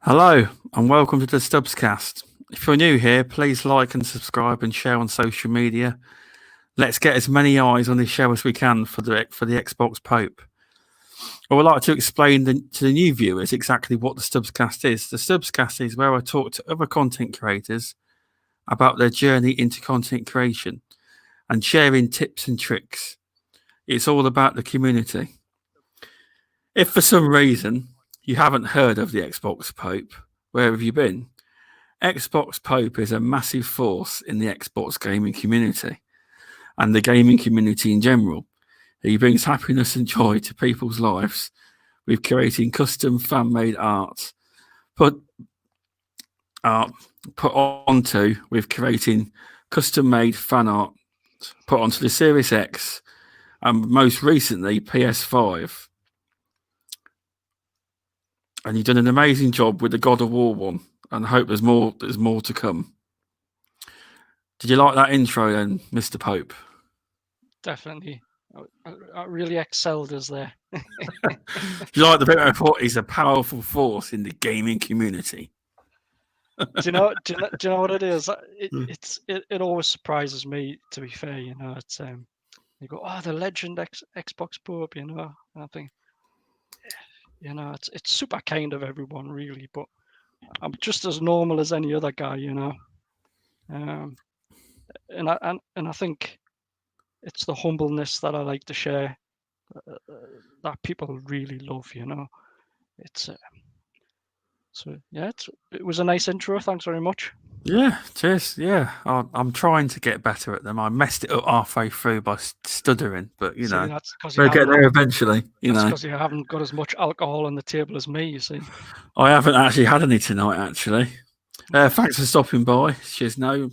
Hello, and welcome to the Stubzcast. If you're new here, please like and subscribe and share on social media. Let's get as many eyes on this show as we can for the Xbox Pope. I would like to explain to the new viewers exactly what the Stubzcast is. The Stubzcast is where I talk to other content creators about their journey into content creation and sharing tips and tricks. It's all about the community. If for some reason you haven't heard of the Xbox Pope, where have you been? Xbox Pope is a massive force in the Xbox gaming community and the gaming community in general. He brings happiness and joy to people's lives with creating custom fan-made art put onto with creating custom-made fan art put onto the Series X and most recently PS5. And you've done an amazing job with the God of War one, and I hope there's more to come. Did you like that intro then, Mr. Pope? Definitely. I really excelled us there. Do you like the bit where I thought he's a powerful force in the gaming community? do you know what it is? It always surprises me, to be fair, it's you go, oh, the legend Xbox Pope, and I think, it's super kind of everyone, really, but I'm just as normal as any other guy, and I think it's the humbleness that I like to share that people really love, It's so yeah, it was a nice intro. Thanks very much. Yeah, cheers. Yeah, I'm trying to get better at them. I messed it up halfway through by stuttering, but that's because we'll get there eventually. That's because you haven't got as much alcohol on the table as me. You see, I haven't actually had any tonight. Actually, thanks for stopping by. Cheers. No,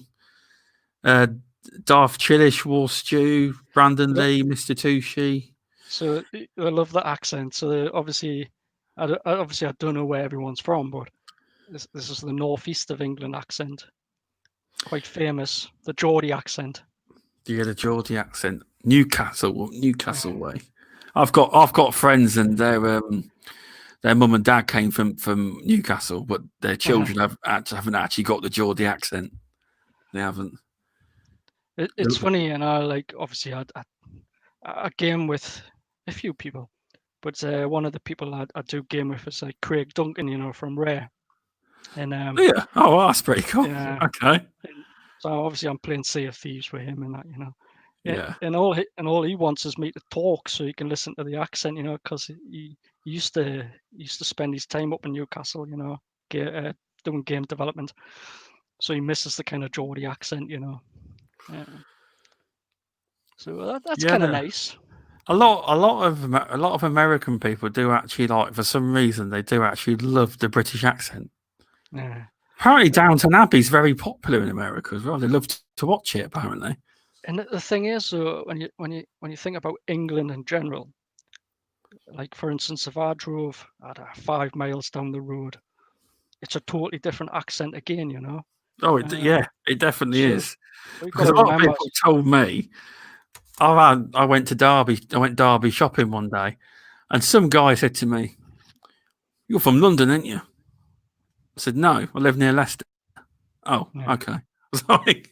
Darth Chillish, War Stew, Brandon Lee, Mr. Tushi. So I love the accent. So obviously, I don't know where everyone's from, but this is the northeast of England accent, quite famous. The Geordie accent. Yeah, the Geordie accent. Newcastle way. I've got friends, and their mum and dad came from Newcastle, but their children haven't actually got the Geordie accent. They haven't. It's funny, like obviously I game with a few people, but one of the people I do game with is like Craig Duncan, from Rare. And yeah, oh, well, that's pretty cool. Yeah. Okay. So obviously I'm playing Sea of Thieves with him and that, Yeah. And all he wants is me to talk so he can listen to the accent, because he used to spend his time up in Newcastle, doing game development. So he misses the kind of Geordie accent, So that's kind of nice. A lot of American people do actually for some reason they do actually love the British accent. Yeah. Apparently, Downton Abbey is very popular in America as well. They love to watch it. Apparently. And the thing is, when you think about England in general, like for instance, if I drove 5 miles down the road, it's a totally different accent again, Oh, it definitely is. Because a lot of people told me, I went Derby shopping one day, and some guy said to me, "You're from London, aren't you?" I said, "No, I live near Leicester." Oh, okay. Like,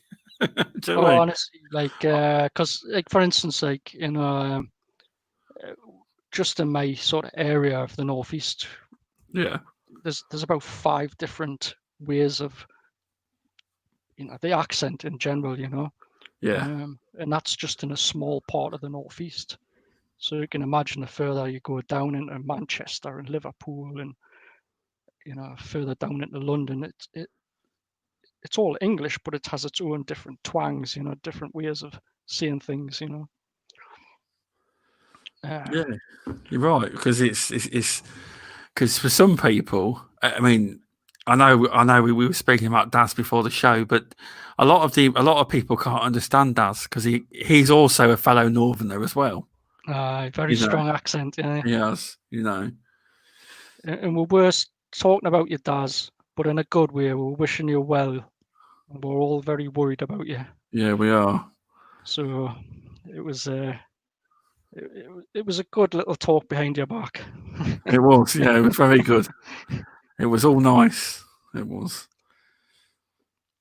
honestly, because for instance, just in my sort of area of the northeast, there's about 5 different ways of the accent in general, and that's just in a small part of the northeast. So you can imagine the further you go down into Manchester and Liverpool and further down into London, it's all English, but it has its own different twangs, different ways of saying things, Yeah, you're right, because it's because for some people, I mean, I know we were speaking about Daz before the show, but a lot of people can't understand Daz because he's also a fellow Northerner as well. Very strong accent, yeah. Yes, And we're talking about you, Daz, but in a good way. We're wishing you well, and we're all very worried about you. Yeah, we are. So it was it was a good little talk behind your back. It was, yeah, it was very good. It was all nice. It was.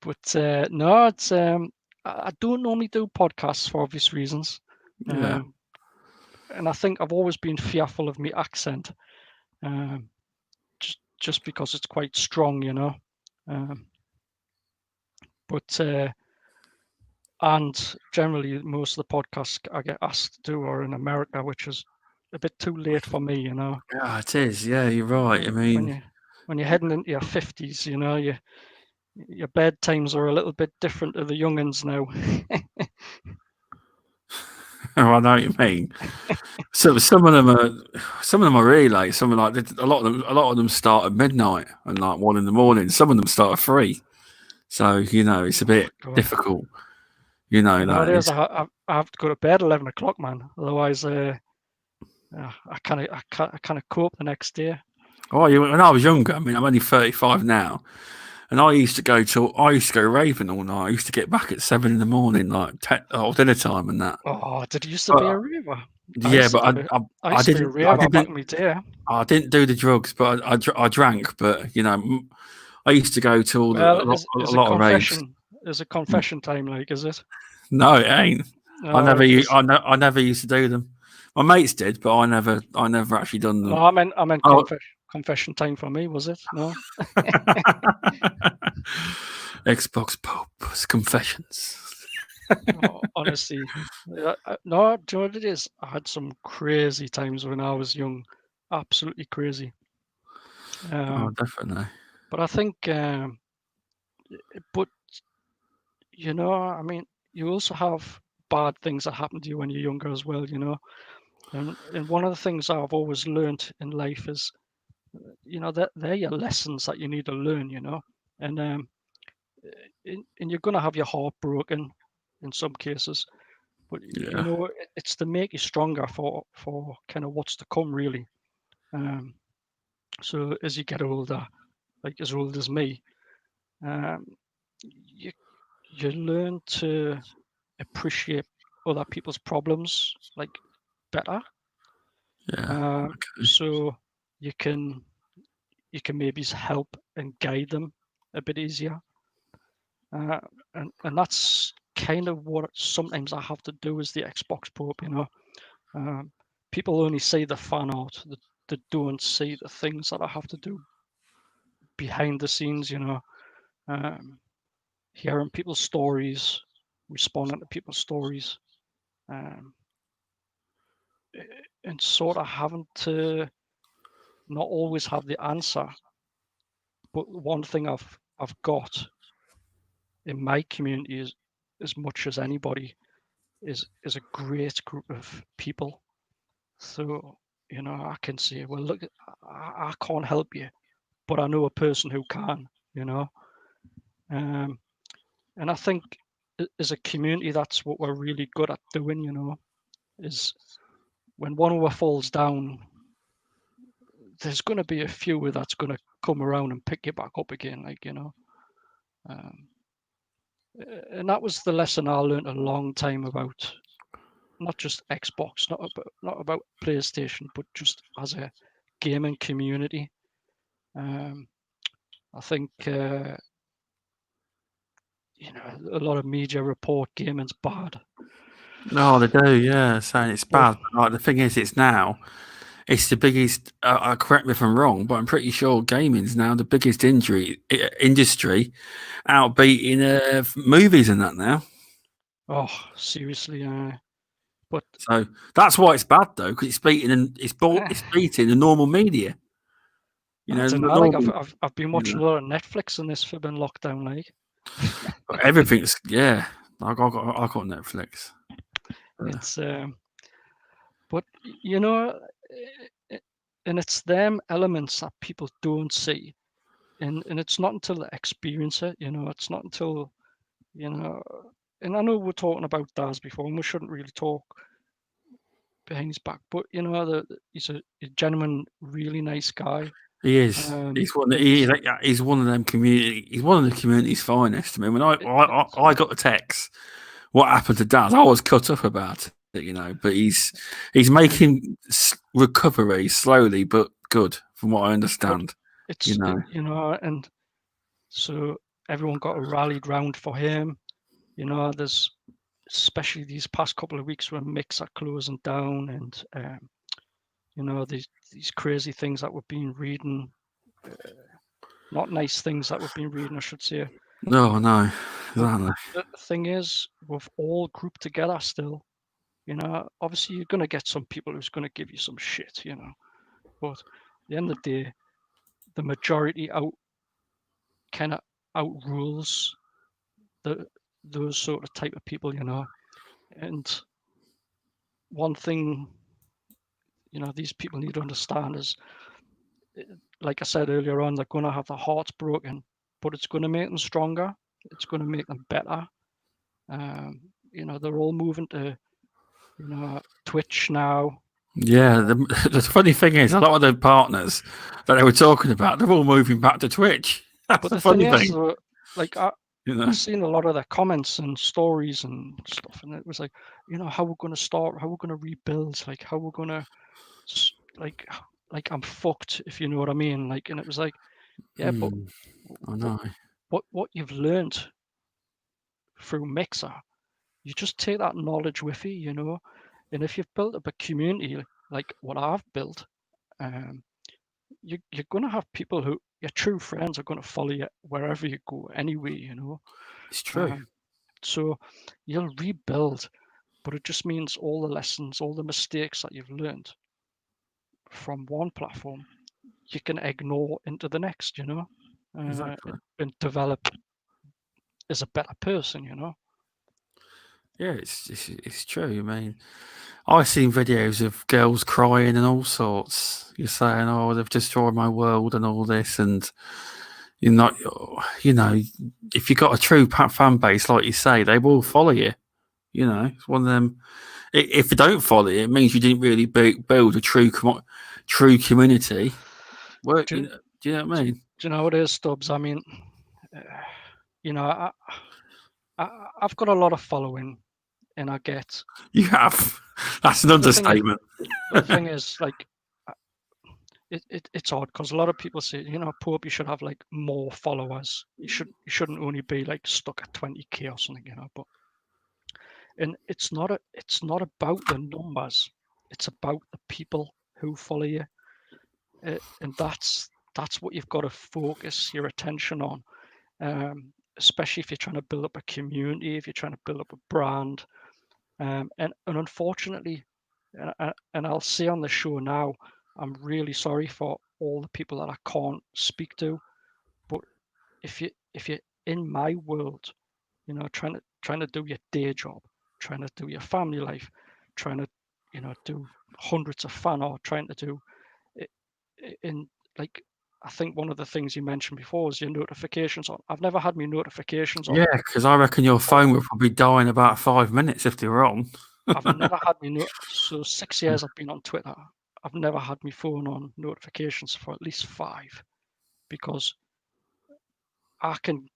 But no, it's I don't normally do podcasts for obvious reasons. Yeah. And I think I've always been fearful of my accent, just because it's quite strong, you know. But and generally, most of the podcasts I get asked to do are in America, which is a bit too late for me, you know. Yeah, it is. Yeah, you're right. I mean, when you're heading into your 50s, you know, your bedtimes are a little bit different to the young'uns now. I know what you mean. So some of them are really late. Some are like a lot of them start at midnight and like 1 a.m. Some of them start at 3. So it's a bit difficult. Nowadays I have to go to bed 11 o'clock, man. Otherwise, I kind of cope the next day. Oh, when I was younger, I mean, I'm only 35 now, and I used to go raving all night. I used to get back at 7 a.m, like dinner time and that. Oh, did you used to be a raver? Yeah, but I didn't. Be a raver back in my day. I didn't do the drugs, but I drank. But I used to go to a lot of raves. Is it confession time? Like, is it? No, it ain't. I never used to do them. My mates did, but I never actually done them. No, I meant confession time for me. Was it? No. Xbox Pope's confessions. Oh, honestly, no. Do you know what it is? I had some crazy times when I was young, absolutely crazy. Definitely. But I think, but I mean, you also have bad things that happen to you when you're younger as well, you know. And one of the things I've always learned in life is, that they're your lessons that you need to learn, you know. And you're gonna have your heart broken in some cases, but it's to make you stronger for kind of what's to come, really. So as you get older, like as old as me, you learn to appreciate other people's problems like better. Yeah. So you can maybe help and guide them a bit easier. And that's kind of what sometimes I have to do as the Xbox Pope, you know. People only see the fan art, they don't see the things that I have to do behind the scenes, you know. Hearing people's stories, responding to people's stories, and sort of having to not always have the answer. But one thing I've got in my community is, as much as anybody, is a great group of people. So, I can say, well, look, I can't help you, but I know a person who can, you know. And I think as a community, that's what we're really good at doing, you know, is when one of us falls down, there's going to be a few that's going to come around and pick you back up again, like, you know. And that was the lesson I learned a long time about not just Xbox, not about PlayStation, but just as a gaming community. I think a lot of media report gaming's bad. No, they do, yeah, saying it's bad. But, like, the thing is, it's the biggest. Correct me if I'm wrong, but I'm pretty sure gaming's now the biggest industry, outbeating movies and that now. Oh, seriously, but so that's why it's bad though, because it's beating the normal media. I've been watching a lot of Netflix in this flipping lockdown, like. Everything's I got Netflix. It's but and it's them elements that people don't see, and it's not until they experience it, it's not until and I know we're talking about Daz before, and we shouldn't really talk behind his back, but he's a genuine, really nice guy. He is. He's one of them community. He's one of the community's finest. I mean, when I got the text, what happened to Daz? I was cut up about it, but he's making recovery slowly but good, from what I understand. it's and so everyone got rallied round for him. There's especially these past couple of weeks when Mix are closing down, and these crazy things that we've been reading, not nice things that we've been reading, I should say. No, exactly. The thing is, we've all grouped together still. Obviously you're going to get some people who's going to give you some shit, but at the end of the day, the majority outrules those sort of type of people, and one thing these people need to understand is, like I said earlier on, they're going to have their hearts broken, but it's going to make them stronger. It's going to make them better. They're all moving to Twitch now. Yeah, the funny thing is, a lot of the partners that they were talking about, they're all moving back to Twitch. That's but the funny thing. Is, like I've seen a lot of their comments and stories and stuff, and it was like, how we're going to start, how we're going to rebuild, like how we're going to, like I'm fucked, if you know what I mean. Like, and it was like, yeah, but I know. What you've learned through Mixer, you just take that knowledge with you, and if you've built up a community like what I've built, you're going to have people who your true friends are going to follow you wherever you go anyway, It's true. So you'll rebuild, but it just means all the lessons, all the mistakes that you've learned from one platform, you can ignore into the next, Exactly. and develop as a better person, Yeah, it's true. I mean, I've seen videos of girls crying and all sorts. You're saying, "Oh, they've destroyed my world" and all this, and you're not, if you've got a true fan base, like you say, they will follow you. It's one of them. If they don't follow you, it means you didn't really build a true community. Do you know what I mean? Do you know what it is, Stubbs? I mean, I've got a lot of following, and I get. You have. That's an understatement. The thing is, like, it's odd because a lot of people say, Pope, you should have like more followers. You shouldn't only be like stuck at 20K or something, But and it's not about the numbers. It's about the people who follow you, and that's what you've got to focus your attention on. Especially if you're trying to build up a community, if you're trying to build up a brand. And unfortunately, and I'll say on the show now, I'm really sorry for all the people that I can't speak to. But if you're in my world, trying to do your day job, trying to do your family life, trying to do hundreds of fan art, trying to do it in like. I think one of the things you mentioned before is your notifications on. I've never had my notifications on. Yeah, because I reckon your phone would probably die in about 5 minutes if they were on. I've never had so 6 years I've been on Twitter. I've never had my phone on notifications for at least 5, because I can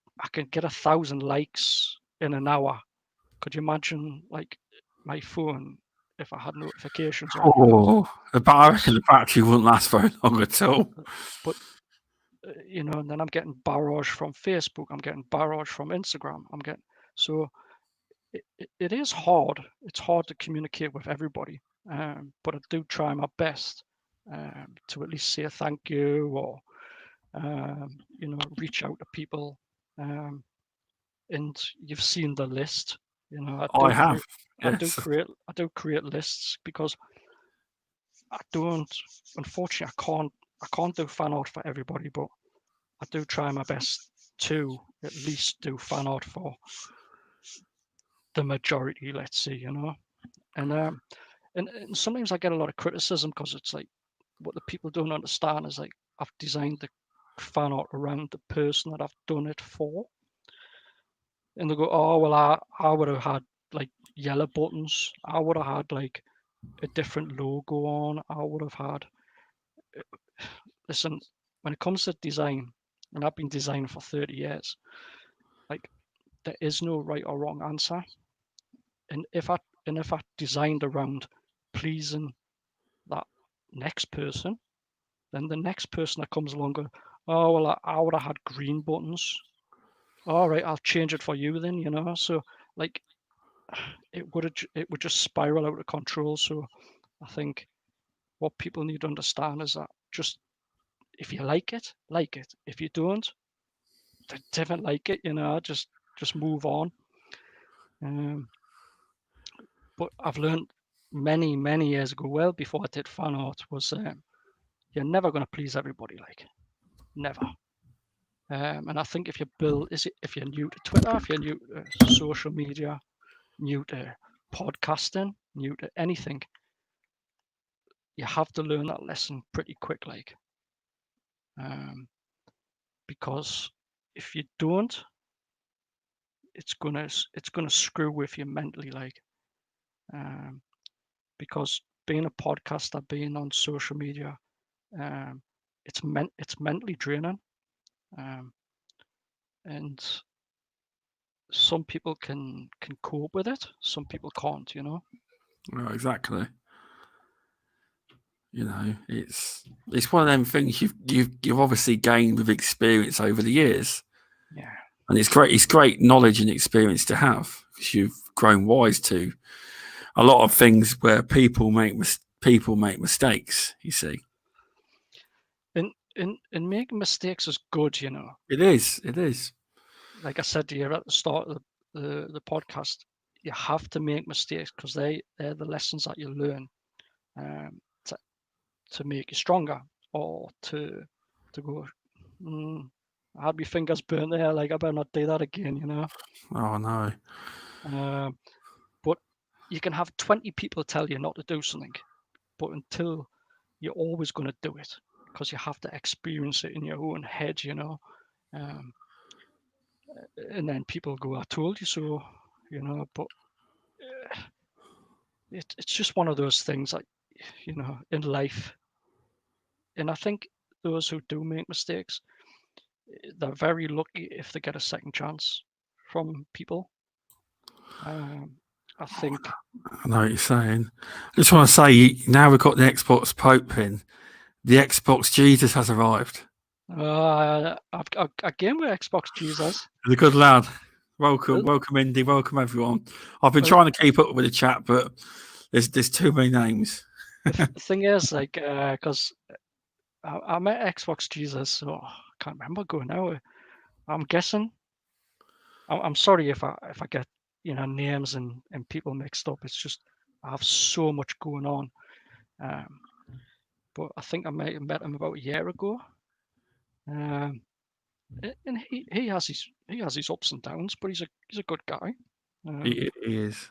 get 1,000 likes in an hour. Could you imagine like my phone if I had notifications on? Oh, I reckon the battery wouldn't last very long at all. But and then I'm getting barrage from Facebook. I'm getting barrage from Instagram. So it is hard. It's hard to communicate with everybody, but I do try my best to at least say a thank you, or reach out to people. And you've seen the list. I have. Yes. I do create lists because I don't. Unfortunately, I can't do fan art for everybody, but I do try my best to at least do fan art for the majority, let's see, and sometimes I get a lot of criticism because it's like, what the people don't understand is like I've designed the fan art around the person that I've done it for, and they go, oh well, I would have had like yellow buttons, I would have had like a different logo on, I would have had. Listen, when it comes to design, and I've been designing for 30 years, like there is no right or wrong answer. And if I designed around pleasing that next person, then the next person that comes along goes, oh well, I would have had green buttons. All right, I'll change it for you then. So like it would just spiral out of control. So I think what people need to understand is that just if you like it, like it. If you don't like it, just move on. But I've learned many years ago, well before I did fan art, was you're never going to please everybody, like never. And I think if you're new to Twitter, if you're new to social media, new to podcasting, new to anything, you have to learn that lesson pretty quick, like, because if you don't, it's gonna screw with you mentally, like, because being a podcaster, being on social media, it's mentally draining, and some people can cope with it, some people can't. Well, exactly. It's one of them things you've obviously gained with experience over the years. Yeah. And it's great knowledge and experience to have, because you've grown wise to a lot of things where people make mistakes. You see, and making mistakes is good. It is. Like I said to you at the start of the podcast, you have to make mistakes because they're the lessons that you learn, to make you stronger, or to go, I had my fingers burnt there, like I better not do that again. Oh no. But you can have 20 people tell you not to do something, but until you're always going to do it, because you have to experience it in your own head. And then people go, I told you so. But it's just one of those things, like, in life. And I think those who do make mistakes, they're very lucky if they get a second chance from people. I think. I know what you're saying. I just want to say, now we've got the Xbox Pope in, the Xbox Jesus has arrived. Again with Xbox Jesus. He's a good lad. Welcome, Indy. Welcome, everyone. I've been trying to keep up with the chat, but there's too many names. The thing is, like, because I met Xbox Jesus, so I can't remember going out. I'm guessing. I'm sorry if I get names and people mixed up. It's just I have so much going on. But I think I might have met him about a year ago. And he has his ups and downs, but he's a good guy. He is.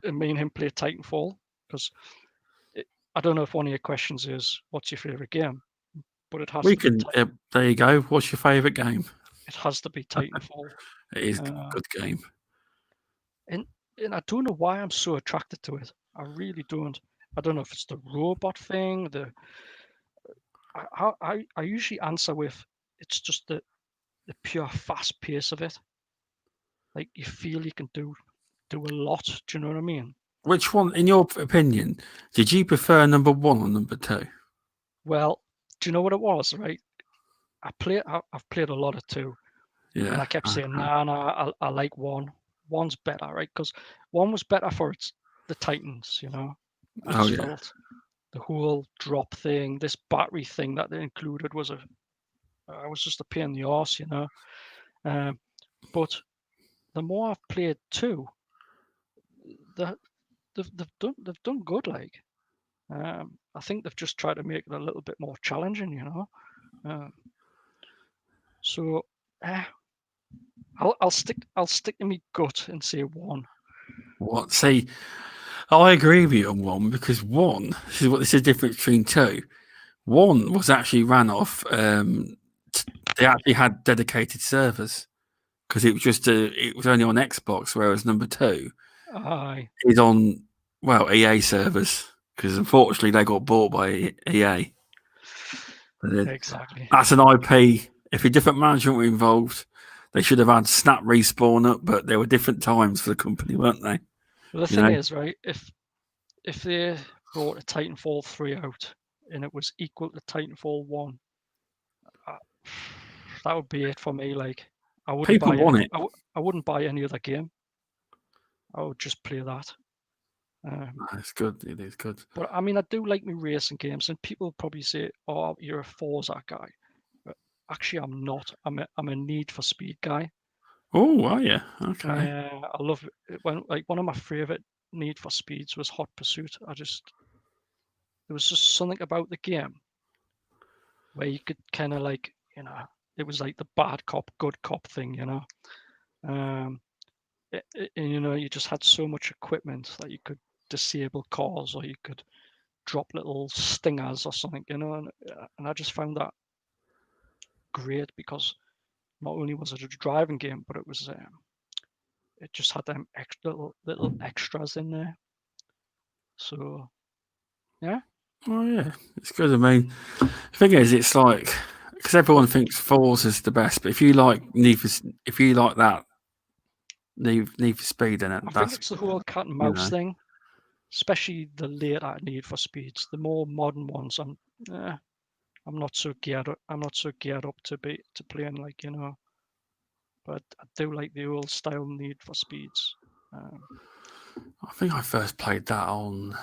And me and him play Titanfall, because I don't know if one of your questions is what's your favorite game, but it has to be. There you go. What's your favorite game? It has to be Titanfall. It is a good game. And I don't know why I'm so attracted to it. I really don't. I don't know if it's the robot thing. I usually answer with, it's just the pure fast pace of it. Like, you feel you can do a lot. Do you know what I mean? Which one, in your opinion, did you prefer number 1 or number 2? Well, do you know what it was, right? I've played a lot of 2. Yeah. And I kept saying, nah, I like 1. 1's better, right? Because 1 was better for the Titans, I just felt the whole drop thing, this battery thing that they included was just a pain in the arse, but the more I've played 2, they've done good, like. I think they've just tried to make it a little bit more challenging, so I'll stick to my gut and say 1. What? See, I agree with you on 1, because 1, this is the difference between 2. 1 was actually ran off. They actually had dedicated servers, because it was only on Xbox, whereas number 2 is on EA servers, because unfortunately they got bought by EA. Exactly. That's an IP. If a different management were involved, they should have had Snap Respawn up, but there were different times for the company, weren't they? Well, the thing is, right, if they brought a Titanfall 3 out and it was equal to Titanfall 1, that would be it for me. Like, I wouldn't People buy want any. it. I wouldn't buy any other game. I would just play that. It's good. It is good. But I mean, I do like me racing games, and people probably say, "Oh, you're a Forza guy." But actually, I'm not. I'm a Need for Speed guy. Oh, are you? Okay. Yeah, I love it. One of my favorite Need for Speeds was Hot Pursuit. There was just something about the game where you could kind of like, it was like the bad cop, good cop thing, Um, and you just had so much equipment that you could disable cars, or you could drop little stingers or something, and I just found that great, because not only was it a driving game, but it just had them little extras in there. So yeah. Oh yeah, it's good. I mean, the thing is, it's like, because everyone thinks Forza is the best, but if you like that Need for Speed, then I think that's, it's the whole cat and mouse thing, especially the later Need for Speeds. The more modern ones, I'm not so geared up. I'm not so geared up to playing, like, But I do like the old style Need for Speeds. I think I first played that on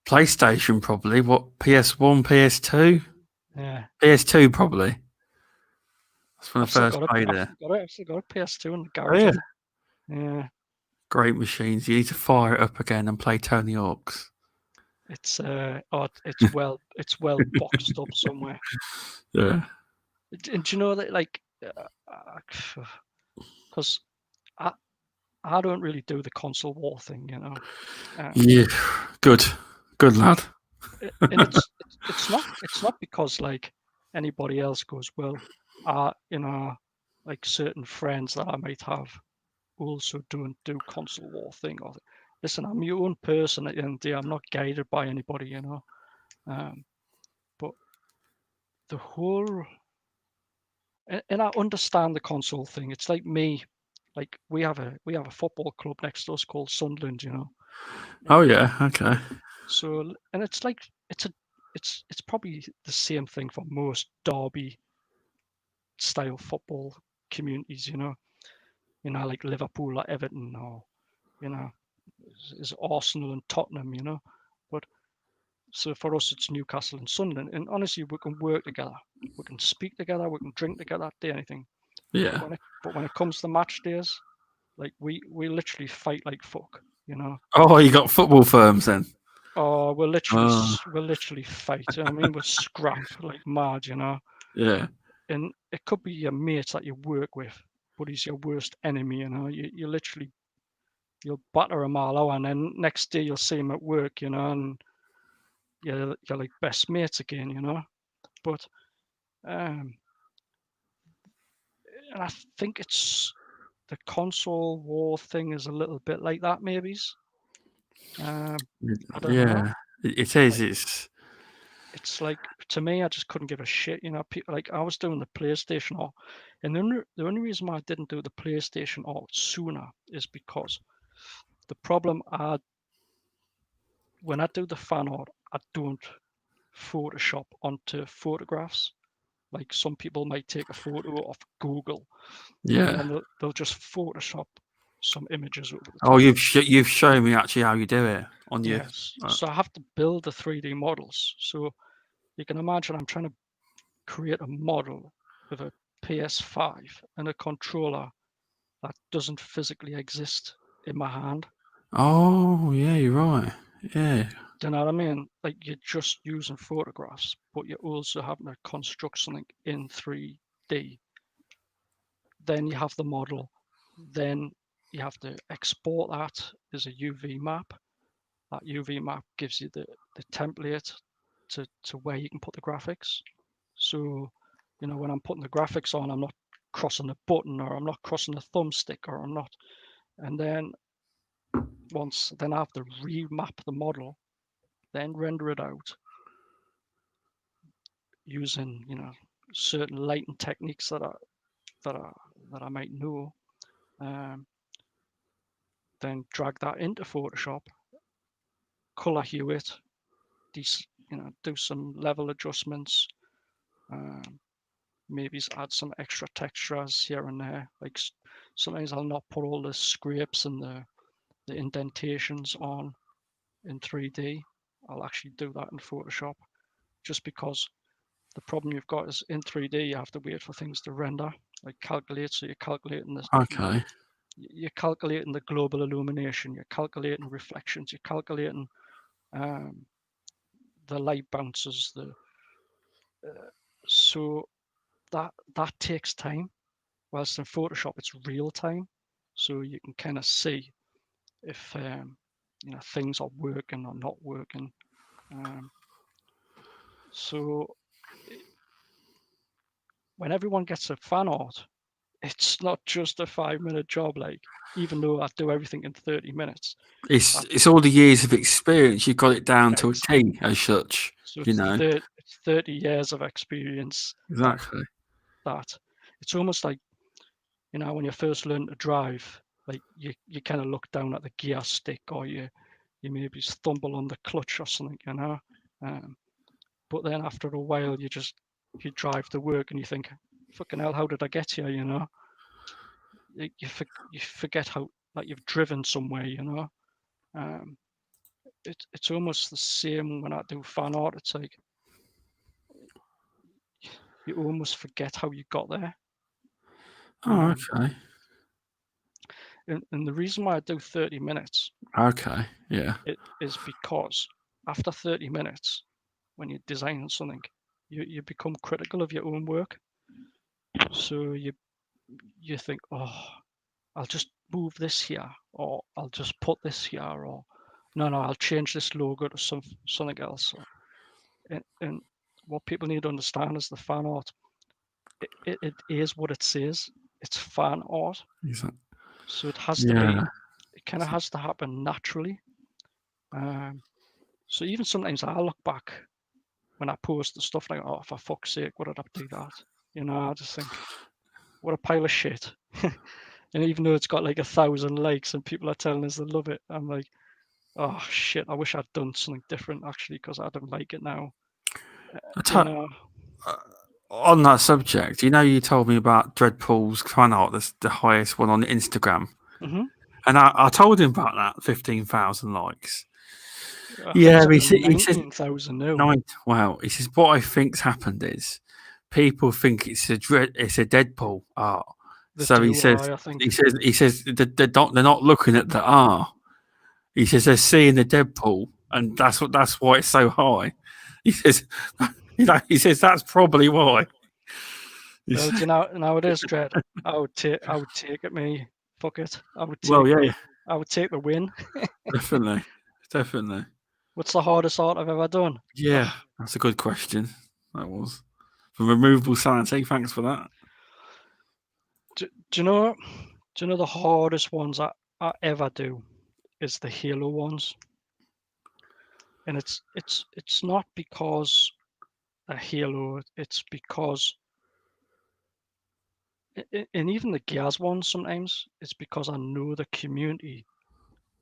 PlayStation, probably. What, PS1, PS2? Yeah. PS2 probably. That's when I I've still first got played I've it. still got a PS2 in the Oh garage. yeah, Yeah. great machines. You need to fire it up again and play Tony Hawk's. It's it's well boxed up somewhere. Yeah. And do you know that, like, because I don't really do the console war thing, Yeah, good lad. and it's not because, like, anybody else goes, well, like certain friends that I might have also don't do console war thing. Or listen, I'm your own person at the end of the day. I'm not guided by anybody, but the whole, and I understand the console thing. It's like me, like we have a football club next to us called Sunderland, Oh yeah, okay. So, and it's like it's probably the same thing for most derby style football communities, like Liverpool or Everton, or is Arsenal and Tottenham, But so for us, it's Newcastle and Sunderland, and honestly, we can work together, we can speak together, we can drink together, do anything. Yeah. But when it comes to match days, like we literally fight like fuck, Oh, you got football firms then? Oh, we'll literally fight. I mean, we'll scrap like mad, Yeah. And it could be your mate that you work with, but he's your worst enemy. You literally, you'll batter him all out, and then next day you'll see him at work, and you're like best mates again. But and I think it's the console war thing is a little bit like that, maybe. I don't know. Yeah, it is. Like, it's like, to me, I just couldn't give a shit. People, like, I was doing the PlayStation art, and the only reason why I didn't do the PlayStation art sooner is because the problem when I do the fan art, I don't Photoshop onto photographs. Like, some people might take a photo off Google, and then they'll just Photoshop some images over the top. Oh, you've shown me actually how you do it on your. Yes. So I have to build the 3D models. So you can imagine I'm trying to create a model with a PS5 and a controller that doesn't physically exist in my hand. Oh, yeah, you're right. Yeah. Do you know what I mean? Like, you're just using photographs, but you're also having to construct something in 3D. Then you have the model. Then you have to export that as a UV map. That UV map gives you the template to where you can put the graphics. So, when I'm putting the graphics on, I'm not crossing a button, or I'm not crossing a thumbstick, or I'm not. And then I have to remap the model, then render it out using, certain lighting techniques that I might know. Then drag that into Photoshop, color hue it, do some level adjustments, Maybe add some extra textures here and there. Like sometimes I'll not put all the scrapes and the indentations on in 3D. I'll actually do that in Photoshop, just because the problem you've got is in 3D you have to wait for things to render, like calculate. So you're calculating this. Okay. You're calculating the global illumination. You're calculating reflections. You're calculating the light bounces. So that takes time. Whilst in Photoshop it's real time, so you can kind of see if things are working or not working. So when everyone gets a fan art, it's not just a 5-minute job. Like, even though I do everything in 30 minutes, it's all the years of experience. You've got it down to a T as such. So you know, it's 30 years of experience. exactly. That it's almost like, when you first learn to drive, like you kind of look down at the gear stick, or you maybe stumble on the clutch or something, but then after a while you drive to work and you think, fucking hell, how did I get here? You forget how, like, you've driven somewhere. It's almost the same when I do fan art. It's like you almost forget how you got there. Oh, okay. And the reason why I do 30 minutes, okay, yeah, it is because after 30 minutes, when you're designing something, you become critical of your own work. So you think, oh, I'll just move this here, or I'll just put this here, or no, I'll change this logo to something else. And what people need to understand is the fan art, it is what it says. It's fan art. exactly. So it has to be, it kind of has to happen naturally. So even sometimes I look back when I post the stuff, like, oh, for fuck's sake, what did I do that? I just think, what a pile of shit. And even though it's got like 1,000 likes and people are telling us they love it, I'm like, oh shit, I wish I'd done something different actually, because I don't like it now. On that subject, you told me about Dreadpool's fan art, that's the highest one on Instagram. Mm-hmm. And I told him about that 15,000 likes. Yeah, he said 19,000 now. Wow, he says what I think's happened is people think it's a Deadpool art. So he says they're not looking at the art. He says they're seeing the Deadpool, and that's why it's so high. He says that's probably why. Well, do you know nowadays, Dread, I would take it, me. Fuck it. I would take the win. Definitely. What's the hardest art I've ever done? Yeah, that's a good question. That was from Removable Sanity. Thanks for that. Do you know the hardest ones I ever do is the Halo ones, and it's not because a Halo. It's because, and even the Gears ones sometimes, it's because I know the community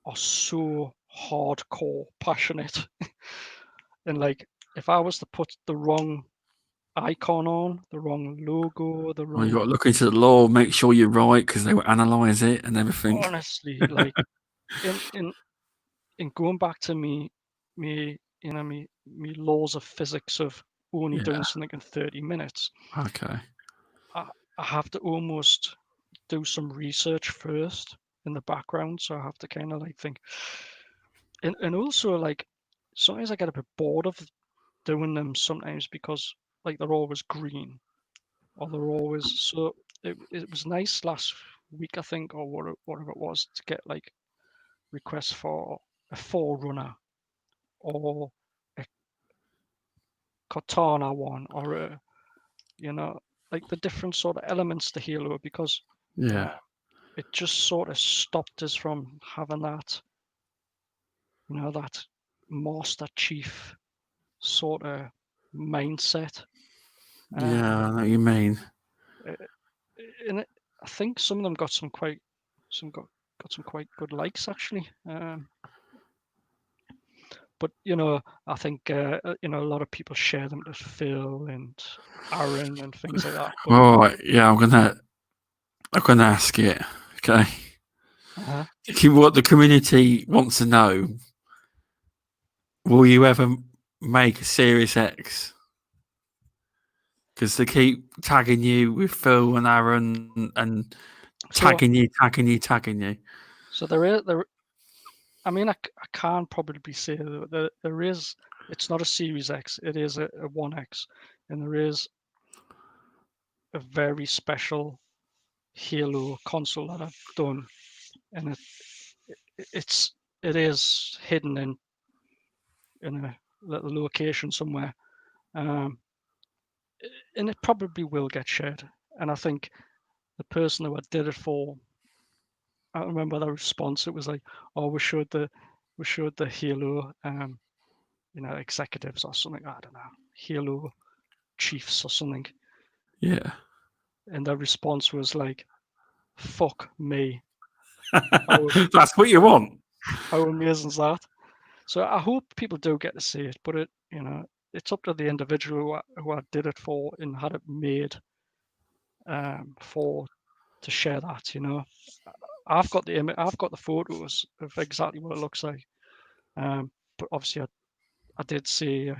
are so hardcore passionate, and like, if I was to put the wrong icon on, the wrong logo, the wrong. You got to look into the law, make sure you're right, because they will analyze it and everything. Honestly, like, in going back to me laws of physics of only doing something in 30 minutes. Okay. I have to almost do some research first in the background, so I have to kind of like think, and also, like, sometimes I get a bit bored of doing them sometimes, because like they're always green, or they're always, so it was nice last week, I think, or whatever it was, to get like requests for a Forerunner or a Cortana one, or a, like the different sort of elements to Halo, because it just sort of stopped us from having that, that Master Chief sort of mindset. I know what you mean. And I think some of them got some quite good likes actually. But I think a lot of people share them to Phil and Aaron and things like that. But, all right, yeah, I'm gonna ask it. Okay. What the community wants to know: will you ever make a Series X? Because they keep tagging you with Phil and Aaron and tagging you. So I mean, I can't probably say that there is. It's not a Series X. It is a 1X, and there is a very special Halo console that I've done, and it is hidden in a little location somewhere, and it probably will get shared. And I think the person who I did it for, I remember the response. It was like, "Oh, we showed the Halo, executives or something. I don't know, Halo chiefs or something." Yeah. And the response was like, "Fuck me." That's what you want. How amazing is that? So I hope people do get to see it, but it's up to the individual who I did it for and had it made to share that. I've got the image, I've got the photos of exactly what it looks like. But obviously, I did say,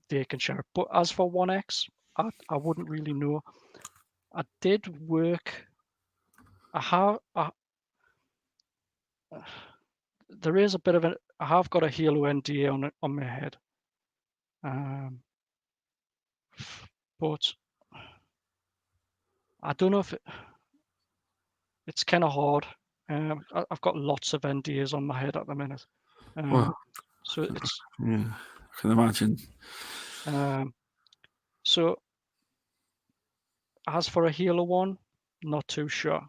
they can share it. But as for 1X, I wouldn't really know. I did work. There is a bit of I have got a Halo NDA on my head, but I don't know if it's kind of hard. I've got lots of NDAs on my head at the minute, so it's I can imagine. So as for a Halo one, not too sure.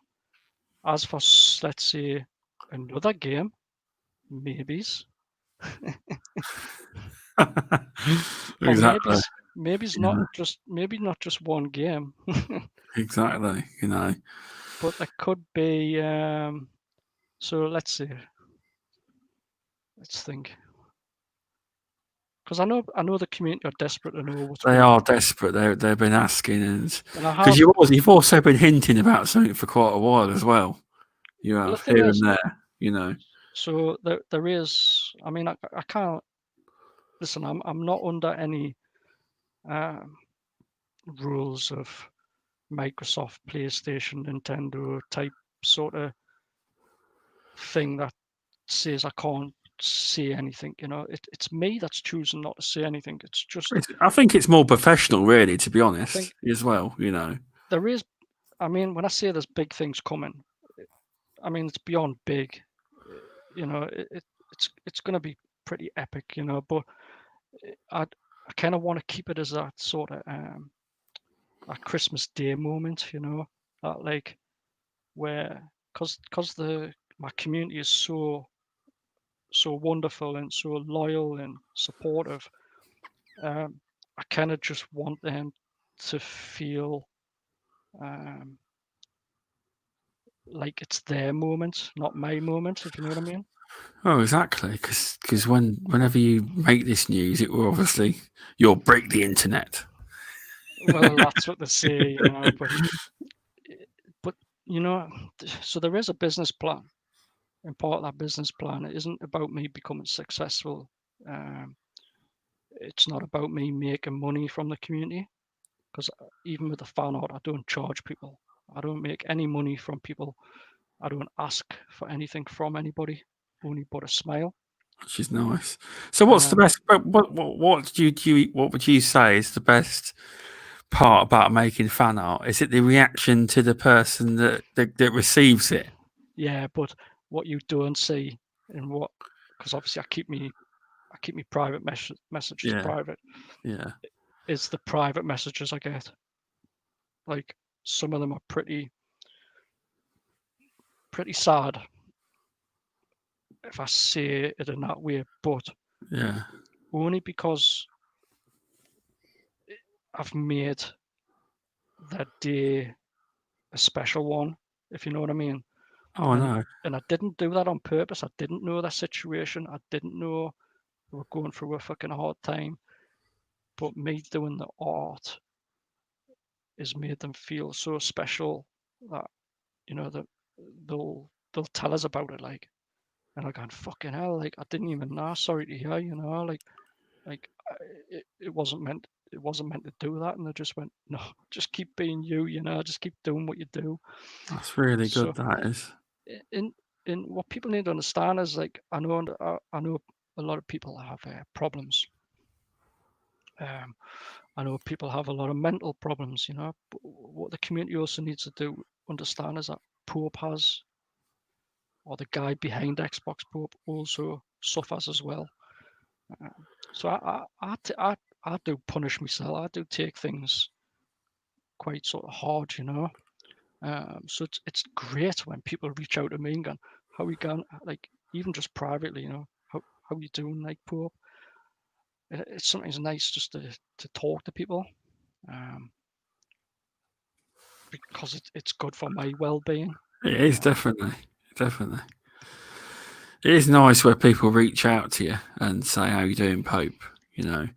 As for, let's say, another game, maybes. Exactly. Maybe not just one game. Exactly. But there could be. So let's see. Let's think. Because I know the community are desperate to know what's They going are on. desperate. They've been asking, and because you've also been hinting about something for quite a while as well. You have here and there. So there is. I mean, I can't listen. I'm not under any rules of Microsoft, PlayStation, Nintendo type sort of thing that says I can't say anything. It's me that's choosing not to say anything. It's just. I think it's more professional, really, to be honest, as well. There is. I mean, when I say there's big things coming, I mean it's beyond big. It's going to be pretty epic. But I kind of want to keep it as that sort of a Christmas Day moment. That like where because my community is so wonderful and so loyal and supportive. I kind of just want them to feel like it's their moment, not my moment, if you know what I mean. Oh, exactly. Because whenever you make this news, it will obviously you'll break the internet. Well, that's what they say, but so there is a business plan, and part of that business plan, it isn't about me becoming successful. It's not about me making money from the community, because even with the fan art, I don't charge people. I don't make any money from people. I don't ask for anything from anybody, only but a smile. Which is nice. So, what's the best? What would you say is the best part about making fan art? Is it the reaction to the person that receives it? Yeah, but what you don't see, and because obviously I keep me private messages private. Yeah. Is the private messages I get. Like some of them are pretty sad, if I say it in that way, but only because I've made that day a special one, if you know what I mean. Oh, I know. And I didn't do that on purpose. I didn't know that situation. I didn't know we were going through a fucking hard time. but me doing the art has made them feel so special that, you know, that they'll tell us about it, like, and I'm going, fucking hell, like, I didn't even know, sorry to hear, you know, like it wasn't meant to do that, and they just went, no, just keep being you, you know, just keep doing what you do. That's really good. That is. In what people need to understand is, like, I know a lot of people have problems. I know people have a lot of mental problems, you know. But what the community also needs to understand is that Pope has, or the guy behind Xbox Pope also suffers as well. So I do punish myself. I do take things quite sort of hard, you know. So it's great when people reach out to me and go, how are you going? Like, even just privately, you know, how are you doing, like, Pope? It's sometimes nice just to talk to people, because it's good for my well-being. It is definitely. It is nice where people reach out to you and say, how you doing, Pope? You know,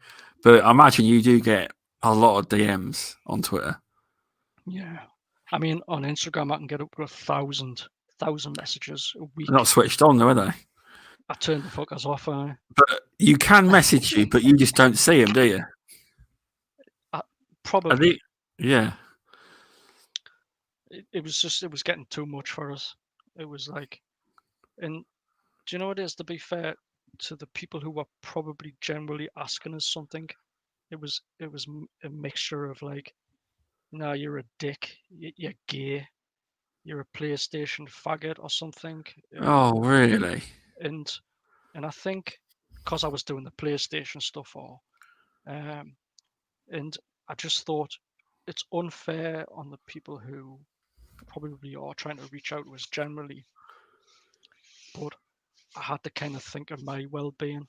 but I imagine you do get a lot of DMs on Twitter. Yeah, I mean, on Instagram I can get up to 1,000 messages a week. They're not switched on, though, are they? I turn the fuckers off. But you can message you, but you just don't see them, do you? Probably. Yeah. It was getting too much for us. It was like, and do you know what it is? To be fair to the people who were probably generally asking us something, it was a mixture of, like, no, you're a dick, you're gay, you're a PlayStation faggot or something. Oh, really? And I think because I was doing the PlayStation stuff, and I just thought it's unfair on the people who probably are trying to reach out to us generally, but I had to kind of think of my well-being.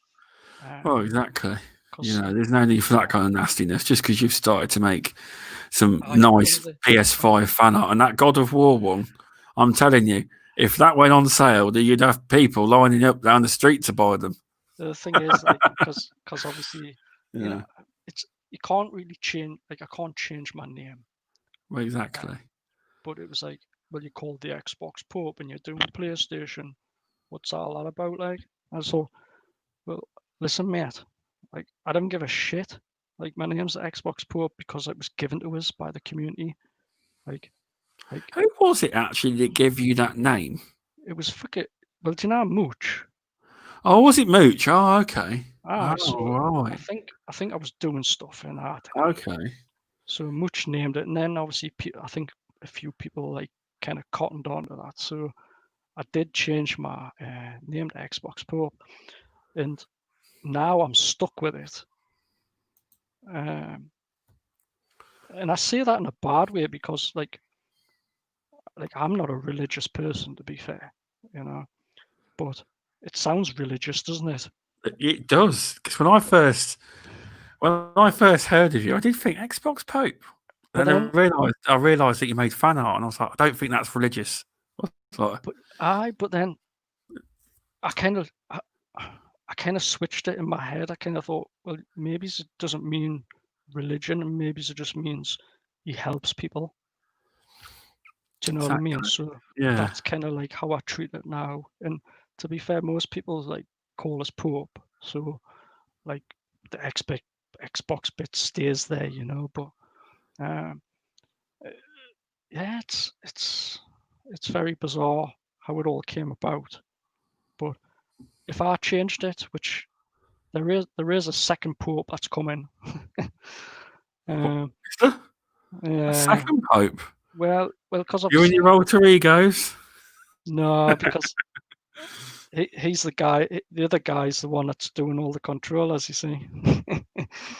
Well, exactly. You know, there's no need for that kind of nastiness just because you've started to make some nice PS5 fan art. And that God of War one, I'm telling you, if that went on sale, you'd have people lining up down the street to buy them. The thing is, like, because obviously, you know, you can't really change, like, I can't change my name. Well, exactly. But it was like, well, you called the Xbox Pope and you're doing PlayStation. What's all that about, like? And so, well, listen, mate, like, I don't give a shit. Like, my name's the Xbox Pope because it was given to us by the community. Like who was it actually that gave you that name? It was fucking, well, do you know Mooch? Oh, was it Mooch? Oh, okay. Right. I think I was doing stuff in that. Okay. So Mooch named it, and then obviously I think a few people, like, kind of cottoned onto that. So I did change my name to Xbox Pope, and now I'm stuck with it. And I say that in a bad way because, like I'm not a religious person, to be fair, you know, but it sounds religious, doesn't it? It does, because when I first heard of you, I did think Xbox Pope. But then I realised that you made fan art, and I was like, I don't think that's religious. But then I kind of switched it in my head. I kind of thought, well, maybe it doesn't mean religion, and maybe it just means he helps people. Do you know what I mean? So that's kind of like how I treat it now. And to be fair, most people, like, call us Pope, so, like, the Xbox bit stays there, you know. But yeah, it's very bizarre how it all came about. But if I changed it, which there is a second Pope that's coming. A second Pope? Well, because you and your alter egos. No, because he's the guy. The other guy's the one that's doing all the controllers. You see.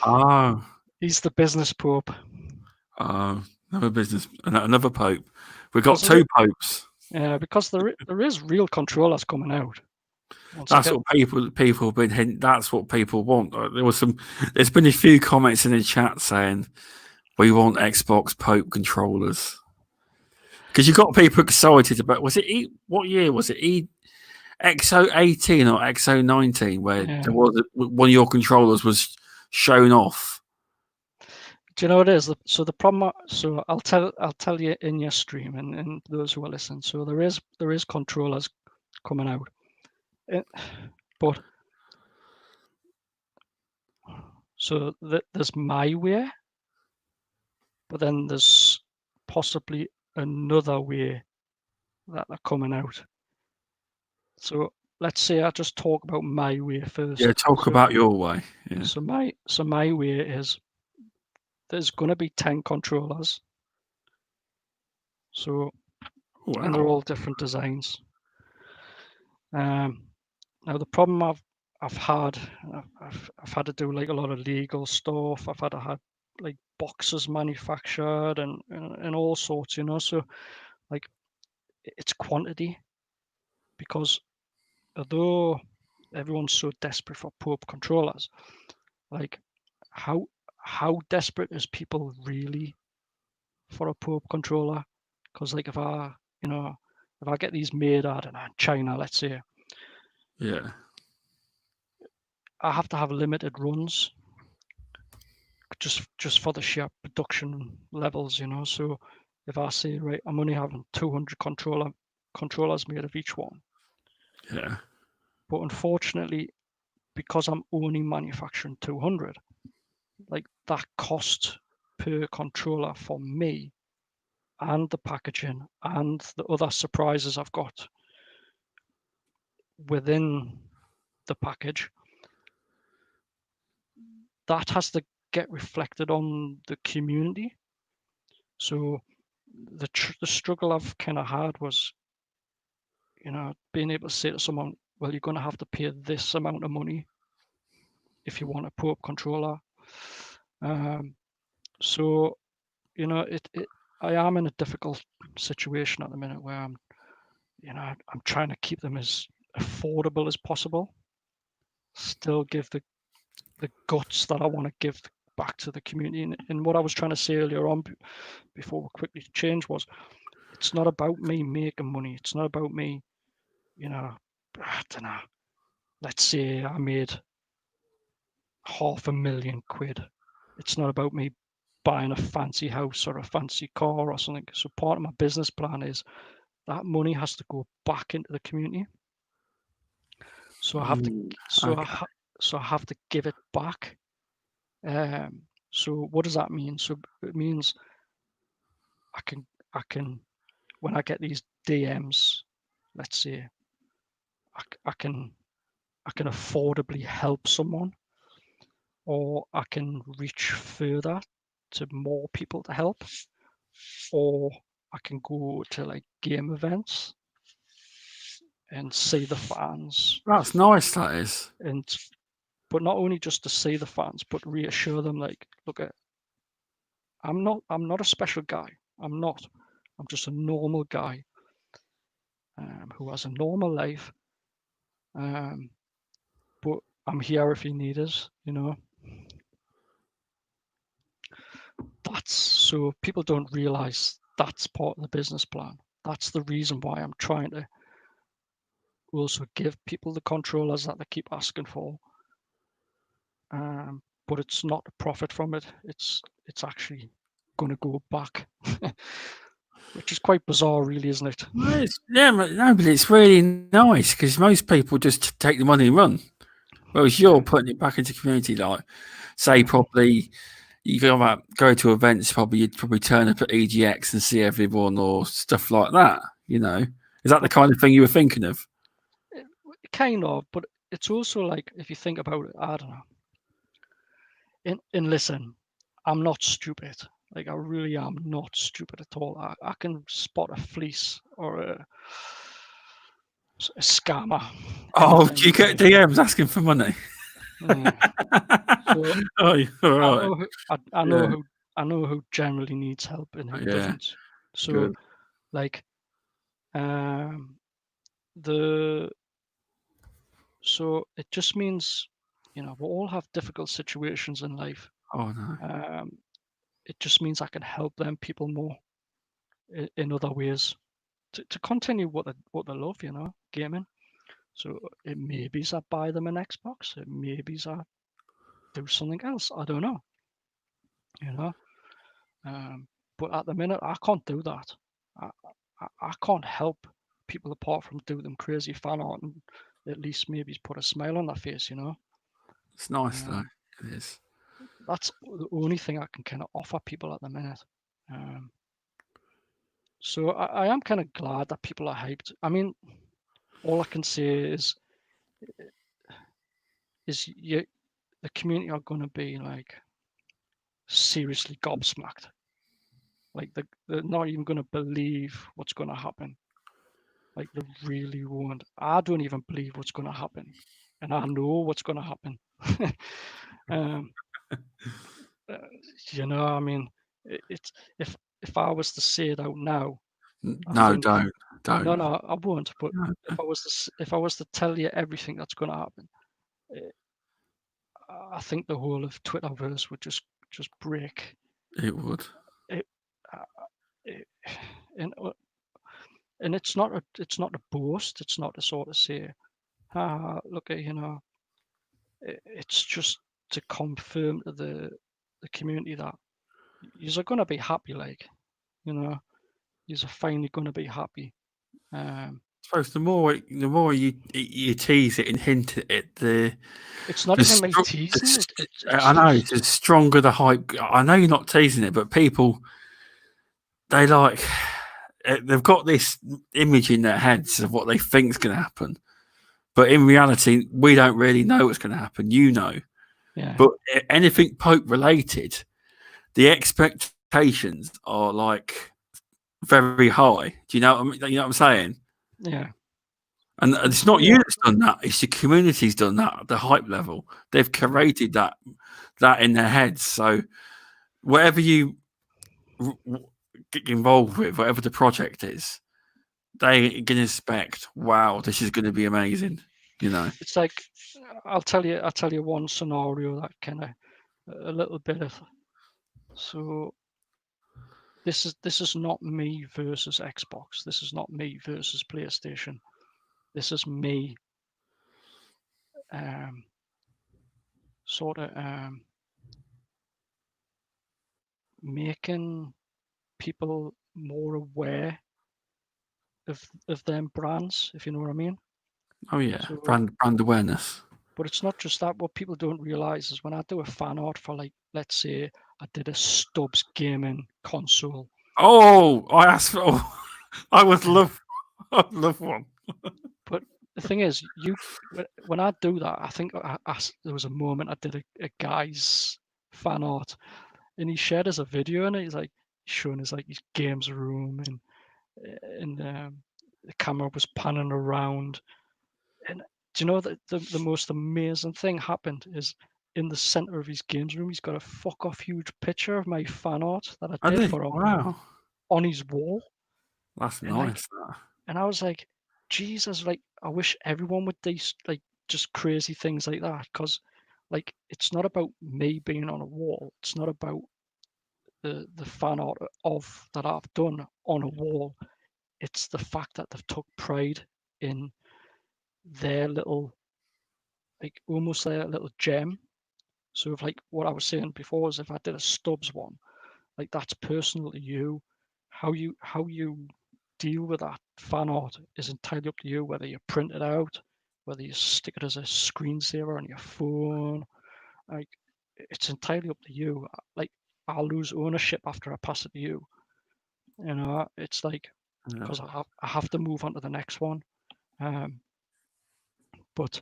Oh. He's the business Pope. Oh, another Pope. We've got two popes. Yeah, because there is real controllers coming out. That's what people have been hinting. That's what people want. There's been a few comments in the chat saying we want Xbox Pope controllers, because you got people excited about. What year was it? XO18 or XO19 where there was one of your controllers was shown off Do you know what it is? So the problem. So I'll tell you in your stream and those who are listening. So there is controllers coming out, but so there's my way, but then there's possibly another way that are coming out. So let's say I just talk about my way first. Yeah, talk about your way. Yeah. So my way is there's going to be 10 controllers. So, wow. And they're all different designs. Now the problem I've had to do like a lot of legal stuff. I've had to have like boxes manufactured and all sorts, you know. So like it's quantity, because although everyone's so desperate for Pope controllers, like how desperate is people really for a Pope controller? Because like if I get these made, I don't know, in China, let's say, yeah, I have to have limited runs just for the sheer production levels, you know. So if I say, right, I'm only having 200 controllers made of each one, yeah, but unfortunately, because I'm only manufacturing 200, like that cost per controller for me and the packaging and the other surprises I've got within the package, that has to get reflected on the community. So the struggle I've kind of had was, you know, being able to say to someone, well, you're going to have to pay this amount of money if you want a Pope controller. So, you know, I am in a difficult situation at the minute where I'm trying to keep them as affordable as possible, still give the guts that I want to give back to the community. And what I was trying to say earlier on, before we quickly change, was it's not about me making money. It's not about me, you know, I don't know. Let's say I made £500,000. It's not about me buying a fancy house or a fancy car or something. So part of my business plan is that money has to go back into the community. So I have to, I have to give it back. So what does that mean? So it means I can, when I get these DMs, let's say, I can affordably help someone, or I can reach further to more people to help, or I can go to like game events and see the fans. That's nice, that is. But not only just to see the fans, but reassure them, like, look, I'm not a special guy. I'm not. I'm just a normal guy who has a normal life. But I'm here if you need us, you know. That's so people don't realize that's part of the business plan. That's the reason why I'm trying to also give people the controllers that they keep asking for. But it's not a profit from it. It's actually going to go back, which is quite bizarre, really, isn't it? Well, but it's really nice because most people just take the money and run. Whereas you're putting it back into community, like, say, probably you go to events, you'd probably turn up at EGX and see everyone or stuff like that, you know. Is that the kind of thing you were thinking of? Kind of, but it's also like, if you think about it, I don't know. And listen, I'm not stupid. Like, I really am not stupid at all. I can spot a fleece or a scammer. Oh, do you get DMs asking for money? So oh, all right. I know who generally needs help and who doesn't. So good. like so it just means, you know, we all have difficult situations in life. Oh no. It just means I can help them people more in other ways to continue what they love, you know, gaming. So it may be I buy them an Xbox. It may be I do something else. I don't know. You know. But at the minute, I can't do that. I can't help people apart from do them crazy fan art and at least maybe put a smile on their face, It's nice though. It is. That's the only thing I can kind of offer people at the minute. So I am kind of glad that people are hyped. I mean, all I can say is the community are going to be like seriously gobsmacked. Like they're not even going to believe what's going to happen. Like they really won't. I don't even believe what's going to happen, and I know what's going to happen. I mean, it's if I was to say it out now, no, don't. No, I won't. But if I was to tell you everything that's going to happen, I think the whole of Twitterverse would just break. It would. And it's not a boast. It's not to sort of say, look at It's just to confirm to the community that you're going to be happy. Like, you're finally going to be happy. I suppose the more you tease it and hint at it, it's not even me teasing it. I know the stronger the hype. I know you're not teasing it, but people they've got this image in their heads of what they think is going to happen, but in reality, we don't really know what's going to happen. Yeah. But anything Pope related, the expectations are like very high. Do you know what I mean? You know what I'm saying? Yeah. And it's not you that's done that; it's the community's done that. The hype level, they've curated that in their heads. So whatever you get involved with, whatever the project is, they can expect, wow, this is going to be amazing. It's like I'll tell you one scenario that kind of a little bit of. So this is not me versus Xbox. This is not me versus PlayStation. This is me sort of making people more aware of them brands, if you know what I mean. Oh yeah, so, brand awareness. But it's not just that. What people don't realize is when I do a fan art for, like, let's say I did a Stubz gaming console. Oh, I asked for. I would love one. But the thing is, when I do that, I think there was a moment I did a guy's fan art, and he shared us a video, and he's like showing us like his games room, and the camera was panning around. And do you know that the most amazing thing happened is in the center of his games room, he's got a fuck off huge picture of my fan art that I did for him. Wow. On his wall. That's nice. And I was like, Jesus, like, I wish everyone would do like just crazy things like that, because like it's not about me being on a wall. It's not about the fan art of that I've done on a wall. It's the fact that they've took pride in their little, like, almost their little gem. So if, like, what I was saying before is if I did a Stubz one, like, that's personal to you. How you deal with that fan art is entirely up to you, whether you print it out, whether you stick it as a screensaver on your phone. Like, it's entirely up to you. Like, I'll lose ownership after I pass it to you. It's like, because I have to move on to the next one. But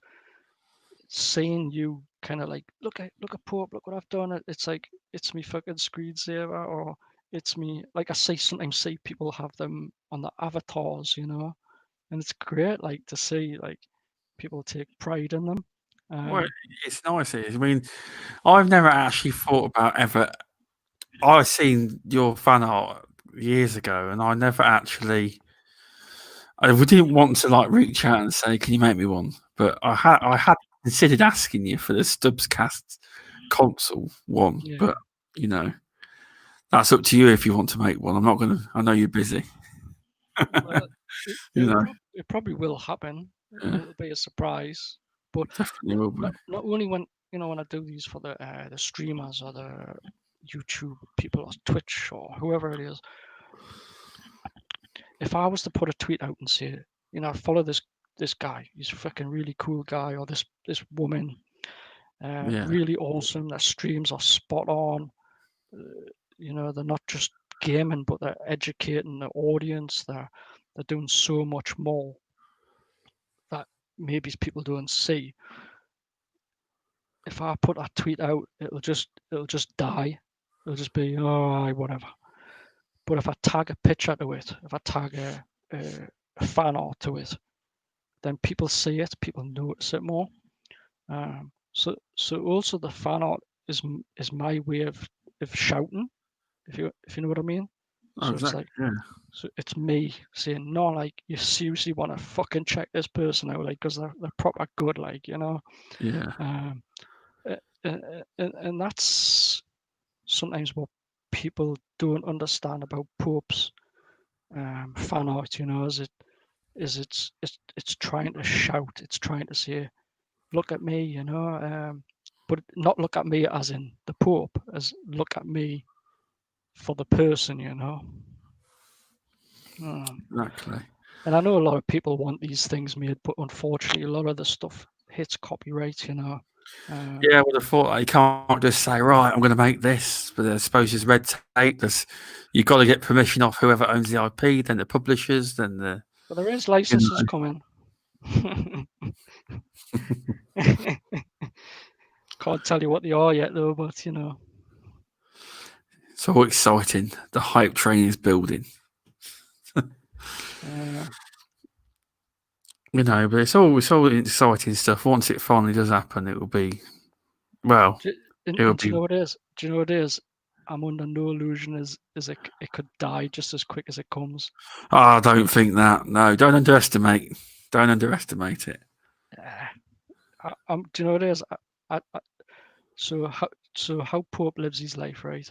seeing you kind of like, look at Pope, look what I've done. It's like, it's me fucking screensaver, or it's me. Like, I sometimes see people have them on the avatars, and it's great, like, to see like people take pride in them. Well, it's nice. I mean, I've never actually thought about ever. I've seen your fan art years ago, and I never actually. I didn't want to like reach out and say, "Can you make me one?" But I had considered asking you for the Stubzcast console one, but that's up to you if you want to make one. I'm not gonna. I know you're busy. Well, it probably will happen. It'll be a surprise, but definitely will be. Not only when when I do these for the streamers or the YouTube people or Twitch or whoever it is. If I was to put a tweet out and say, follow this guy, he's a fucking really cool guy, or this woman, really awesome. Their streams are spot on. They're not just gaming, but they're educating the audience. They're doing so much more that maybe people don't see. If I put that tweet out, it'll just die. It'll just be whatever. But if I tag a picture to it, if I tag a fan art to it, then people see it, people notice it more. So also the fan art is my way of shouting, if you know what I mean. So exactly. It's like, so it's me saying, no, like, you seriously want to fucking check this person out, like, because they're proper good, like, Yeah. And that's sometimes what people don't understand about Pope's fan art, is it's trying to shout, it's trying to say, look at me, but not look at me as in the Pope, as look at me for the person, Exactly. And I know a lot of people want these things made, but unfortunately, a lot of the stuff hits copyright, Yeah, I would have thought you can't just say, right, I'm going to make this, but I suppose there's red tape. You've got to get permission off whoever owns the IP, then the publishers, then the. But there is licenses coming. Can't tell you what they are yet, though, but It's all exciting. The hype train is building. But it's all exciting stuff. Once it finally does happen, it will be, well, do you know what it is? Do you know what it is? I'm under no illusion is it could die just as quick as it comes. Oh, I don't think that. No, don't underestimate it. Do you know what it is? So how Pope lives his life, right?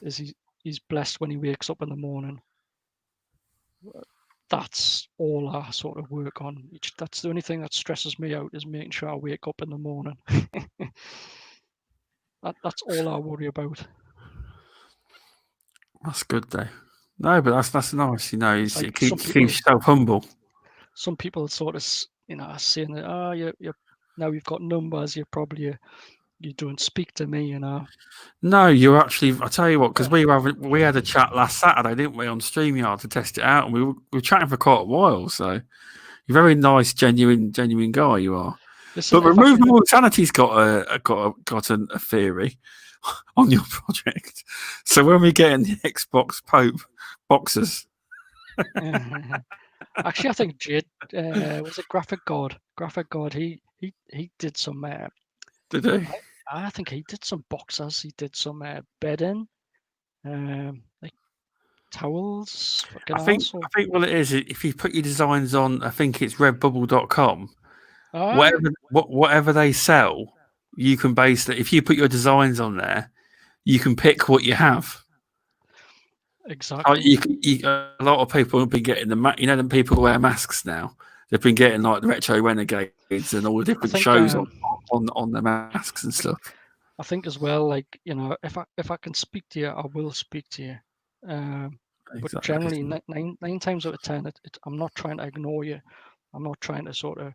Is he's blessed when he wakes up in the morning. That's all I sort of work on. That's the only thing that stresses me out, is making sure I wake up in the morning. That's all I worry about. That's good though. No, but that's nice. Like it keeps yourself humble. Some people sort of, are saying that, you're now you've got numbers. You don't speak to me, No, you're actually. I tell you what, because we had a chat last Saturday, didn't we, on StreamYard to test it out, and we were chatting for quite a while. So you're a very nice, genuine guy. You are. Listen, but Removable Insanity's got a theory on your project. So when we get in the Xbox Pope boxes. Actually, I think Jade was it Graphic God. He did some. Did he? I think he did some boxes. He did some bedding, like towels. I think what it is, if you put your designs on, I think it's redbubble.com. Whatever they sell, you can if you put your designs on there, you can pick what you have. Exactly. A lot of people have been getting the people who wear masks now. They've been getting like the Retro Renegades and all the different shows on the masks and stuff. I think as well, like, if I can speak to you, I will speak to you. But generally, 9 times out of 10, I'm not trying to ignore you. I'm not trying to sort of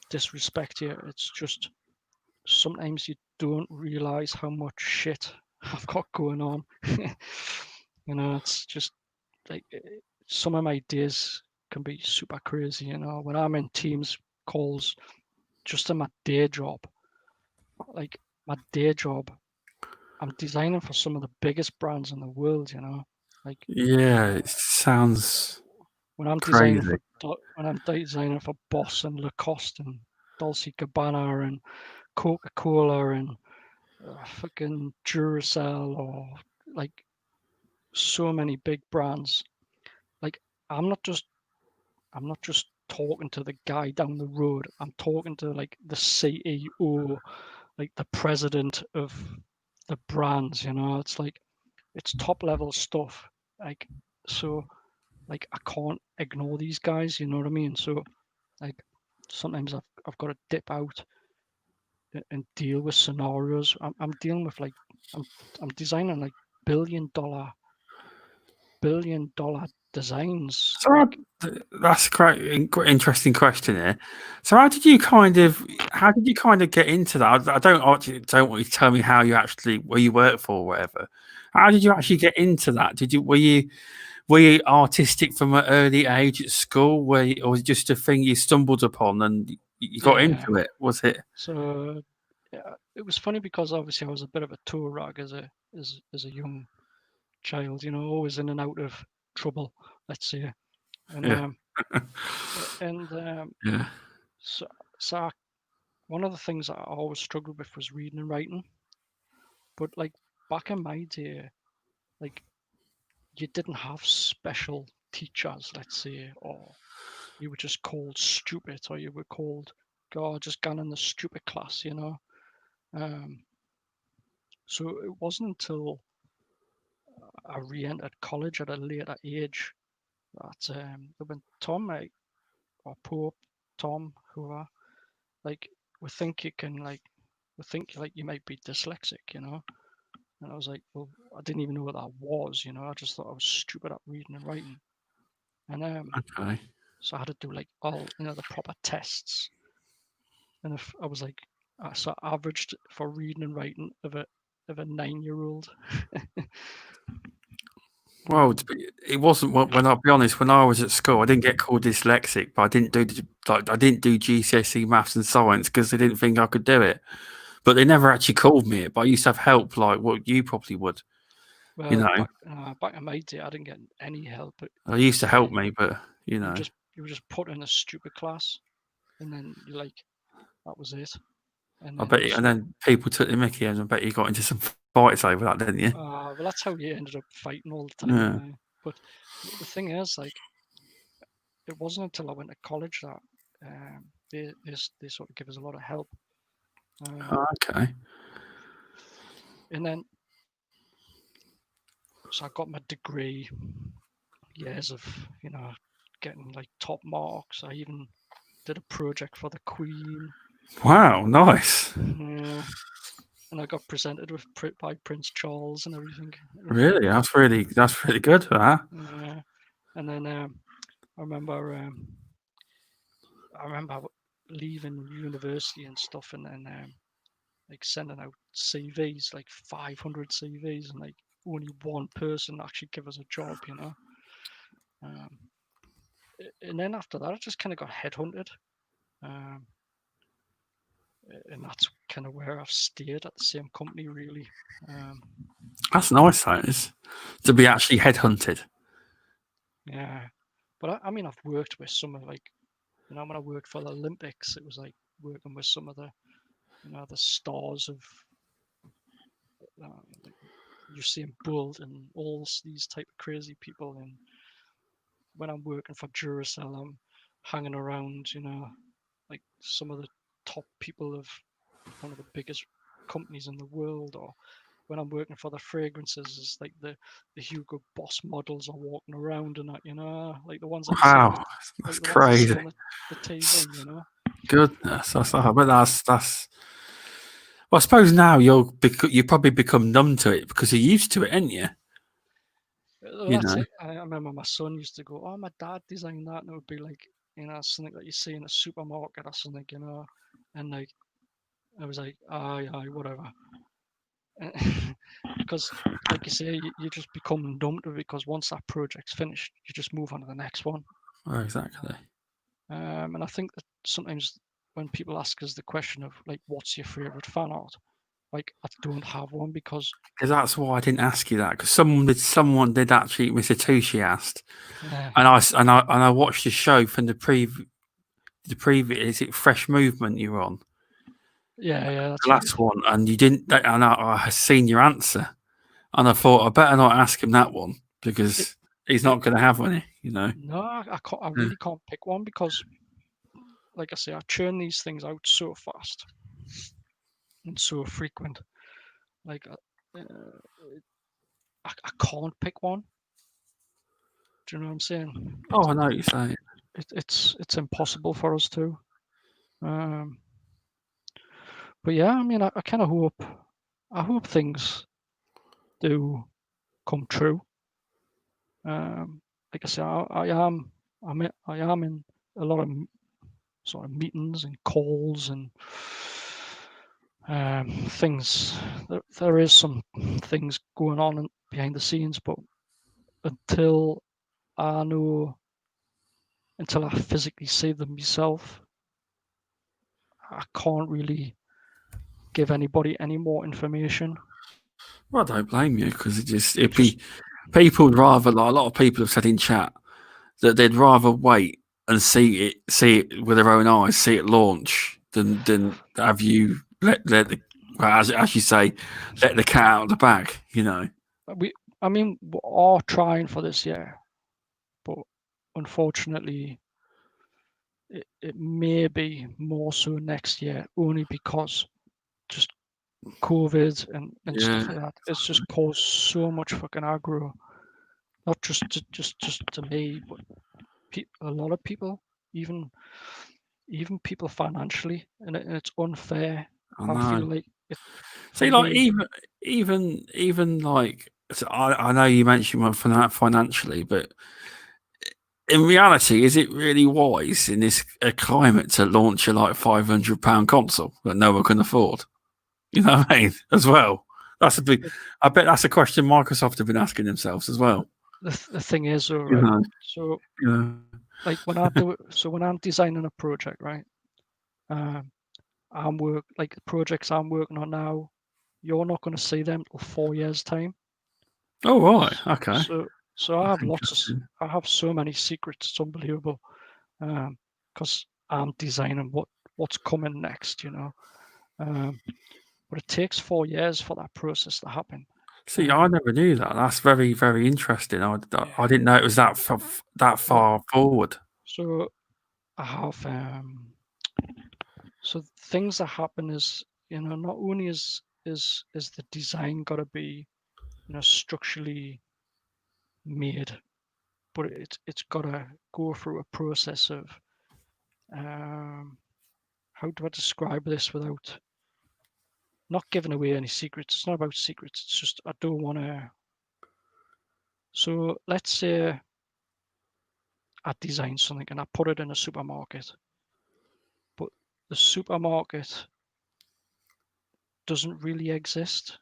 disrespect you. It's just sometimes you don't realize how much shit I've got going on. It's just like some of my days can be super crazy. When I'm in Teams calls, just in my day job, like my day job, I'm designing for some of the biggest brands in the world. Like it sounds. When I'm designing for Boss and Lacoste and Dolce Gabbana and Coca-Cola and fucking Duracell, or like so many big brands, like I'm not just talking to the guy down the road. I'm talking to like the CEO, like the president of the brands. It's like it's top level stuff. Like so. Like I can't ignore these guys, you know what I mean? So like sometimes I've got to dip out and deal with scenarios. I'm dealing with like I'm designing like billion-dollar designs. So that's a quite interesting question here. So how did you kind of get into that? I don't want you to tell me how you actually where you work for or whatever. How did you actually get into that? Were you artistic from an early age at school, or was it just a thing you stumbled upon and you got into it? Was it? So yeah, it was funny because obviously I was a bit of a tour rag as a young child, you know, always in and out of trouble, let's say. And Yeah. Yeah. So one of the things that I always struggled with was reading and writing. But like back in my day, like you didn't have special teachers, let's say, or you were just called stupid, or you were called, God, just gone in the stupid class, you know. So it wasn't until I re-entered college at a later age that when Tom, like, or poor Tom, whoever, like, we think you might be dyslexic, you know. And I was like, well, I didn't even know what that was, you know. I just thought I was stupid at reading and writing. And Okay. so I had to do like all, you know, the proper tests. And if I was like, so I averaged for reading and writing of a 9-year-old. Well, it wasn't when I'll be honest. When I was at school, I didn't get called dyslexic, but I didn't do GCSE maths and science because they didn't think I could do it. But they never actually called me it. But I used to have help, like what you probably would. You Well, know, back in my day, I didn't get any help. they used to help me, but you know, you were just put in a stupid class, and then you like that was it. And I then bet, and then people took the Mickey, and I bet you got into some fights over that, didn't you? well, that's how you ended up fighting all the Yeah. time. But the thing is, like, it wasn't until I went to college that they sort of give us a lot of help. Okay. And then, so I got my degree, years of, you know, getting like top marks. I even did a project for the Queen. Wow, nice. And I got presented with by Prince Charles and everything. Really, that's really good. Huh? And then I remember leaving university and stuff, and then like sending out CVs, like 500 CVs, and like only one person actually give us a job, you know. And then after that, I just kind of got headhunted, and that's kind of where I've stayed at the same company, really. That's nice, that is, to be actually headhunted. Yeah, but I mean, I've worked with some of, like, you know, when I worked for the Olympics, it was like working with some of the, you know, the stars of like Usain Bolt and all these type of crazy people. And when I'm working for Duracell, I'm hanging around, you know, like some of the top people of one of the biggest companies in the world. Or when I'm working for the fragrances, it's like the Hugo Boss models are walking around and that, you know, like the ones that you see on That's the ones that you see crazy. on the TV, you know. Goodness, but that's. Well, I suppose now you probably become numb to it because you're used to it, ain't you? That's it. I remember my son used to go, "Oh, my dad designed that," and it would be like, you know, something that you see in a supermarket or something, you know. And like, I was like, aye, whatever. Because, like you say, you just become numb to it, because once that project's finished, you just move on to the next one. Oh, exactly. And I think that sometimes when people ask us the question of like, what's your favorite fan art? Like, I don't have one, because that's why I didn't ask you that, because someone did actually. Mr. Tucci asked, yeah, and I watched the show from the previous. Is it Fresh Movement you're on? that's The right. last one, and you didn't. And I seen your answer, and I thought I better not ask him that one It, because he's it, not going to have any. You know. no, I can't. I Yeah. really can't pick one, because, like I say, I churn these things out so fast and so frequent. Like, I can't pick one. Do you know what I'm saying? Oh, I know what you're saying. It's impossible for us to. But yeah, I mean, I kind of hope things do come true. Like I say, I am in a lot of sort of meetings and calls and things. There is some things going on behind the scenes, but until I physically see them myself, I can't really give anybody any more information. Well, I don't blame you, because it'd be people would rather, like a lot of people have said in chat, that they'd rather wait and see it with their own eyes, see it launch, than have you let the, well, as you say, let the cat out of the bag. We are trying for this year, but unfortunately, it may be more so next year, only because just COVID and stuff like that. It's just caused so much fucking aggro, not just to me, but a lot of people, even people financially, and it's unfair. I feel like it. See, like even like, so I know you mentioned financially, but in reality, is it really wise in this climate to launch a like £500 console that no one can afford? You know what I mean? As well, that's a big. I bet that's a question Microsoft have been asking themselves as well. The thing is, right? So, like when I'm designing a project, right? Like the projects I'm working on now. You're not going to see them till 4 years time. Oh right, okay. So I have so many secrets. It's unbelievable, because I'm designing what's coming next, but it takes 4 years for that process to happen. See, I never knew that. That's very, very interesting. I didn't know it was that far forward. So I have so things that happen is, not only is the design got to be, structurally made, but it's got to go through a process of how do I describe this without not giving away any secrets? It's not about secrets. It's just I don't want to. So let's say I design something and I put it in a supermarket, but the supermarket doesn't really exist.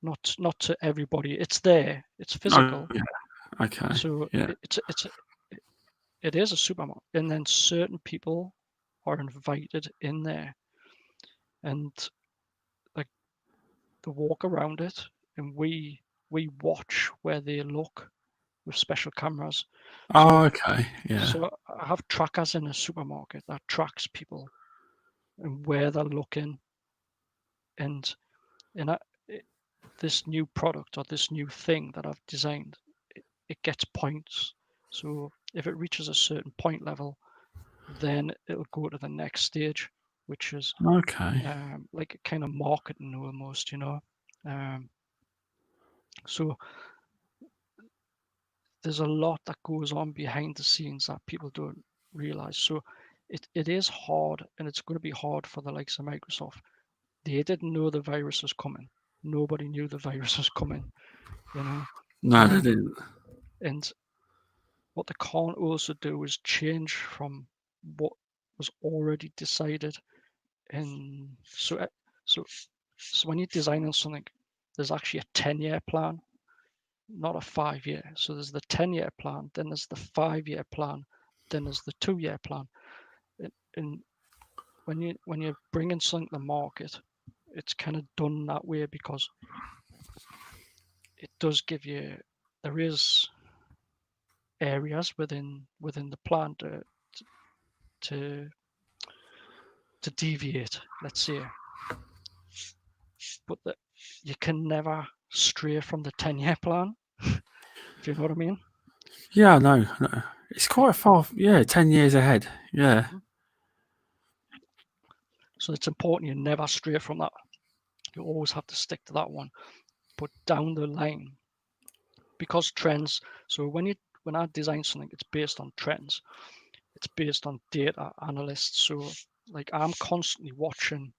Not to everybody. It's there. It's physical. Oh, yeah. Okay. So it is a supermarket, and then certain people are invited in there, and like they walk around it, and we watch where they look with special cameras. Oh, okay. Yeah. So I have trackers in a supermarket that tracks people and where they're looking, and this new product or this new thing that I've designed, it gets points. So if it reaches a certain point level, then it'll go to the next stage, which is like a kind of marketing almost, so there's a lot that goes on behind the scenes that people don't realize. So it is hard, and it's going to be hard for the likes of Microsoft. They didn't know the virus was coming. Nobody knew the virus was coming, No, they didn't. And what they can't also do is change from what was already decided. And so when you're designing something, there's actually a 10-year plan, not a 5-year. So there's the 10-year plan, then there's the 5-year plan, then there's the 2-year plan. And when you're bringing something to the market, it's kind of done that way because it does give you, there is areas within the plan to deviate, let's say, but that you can never stray from the 10-year plan. If you know what I mean? Yeah, no. It's quite far. Yeah, 10 years ahead. Yeah. So it's important you never stray from that. You always have to stick to that one. But down the line, because trends. So when I design something, it's based on trends. It's based on data analysts. So like I'm constantly watching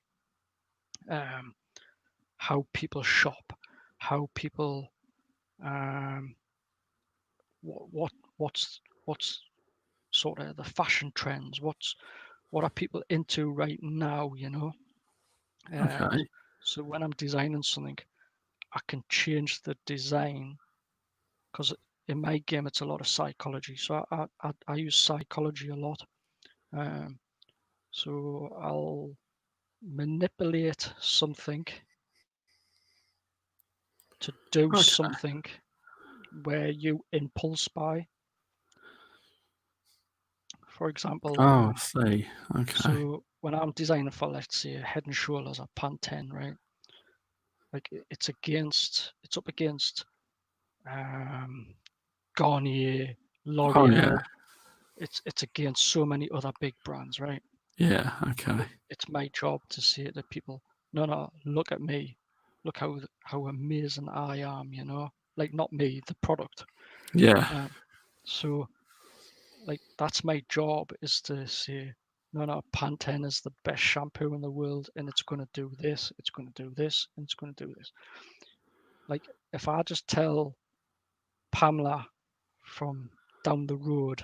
how people shop. how people what's sort of the fashion trends, what are people into right now, you know. Okay. So when I'm designing something, I can change the design, because in my game it's a lot of psychology, so I use psychology a lot. So I'll manipulate something to do Okay. something where you impulse buy. For example, Oh, I see. Okay. so when I'm designing for, let's say, Head and Shoulders or Pantene, right? Like it's up against Garnier, Oh, yeah. L'Oreal. It's against so many other big brands, right? Yeah. Okay. It's my job to say to people, no, look at me, look how amazing I am, you know. Like, not me, the product. Yeah. So like that's my job, is to say, no, Pantene is the best shampoo in the world, and it's going to do this, it's going to do this, and it's going to do this. Like, if I just tell Pamela from down the road,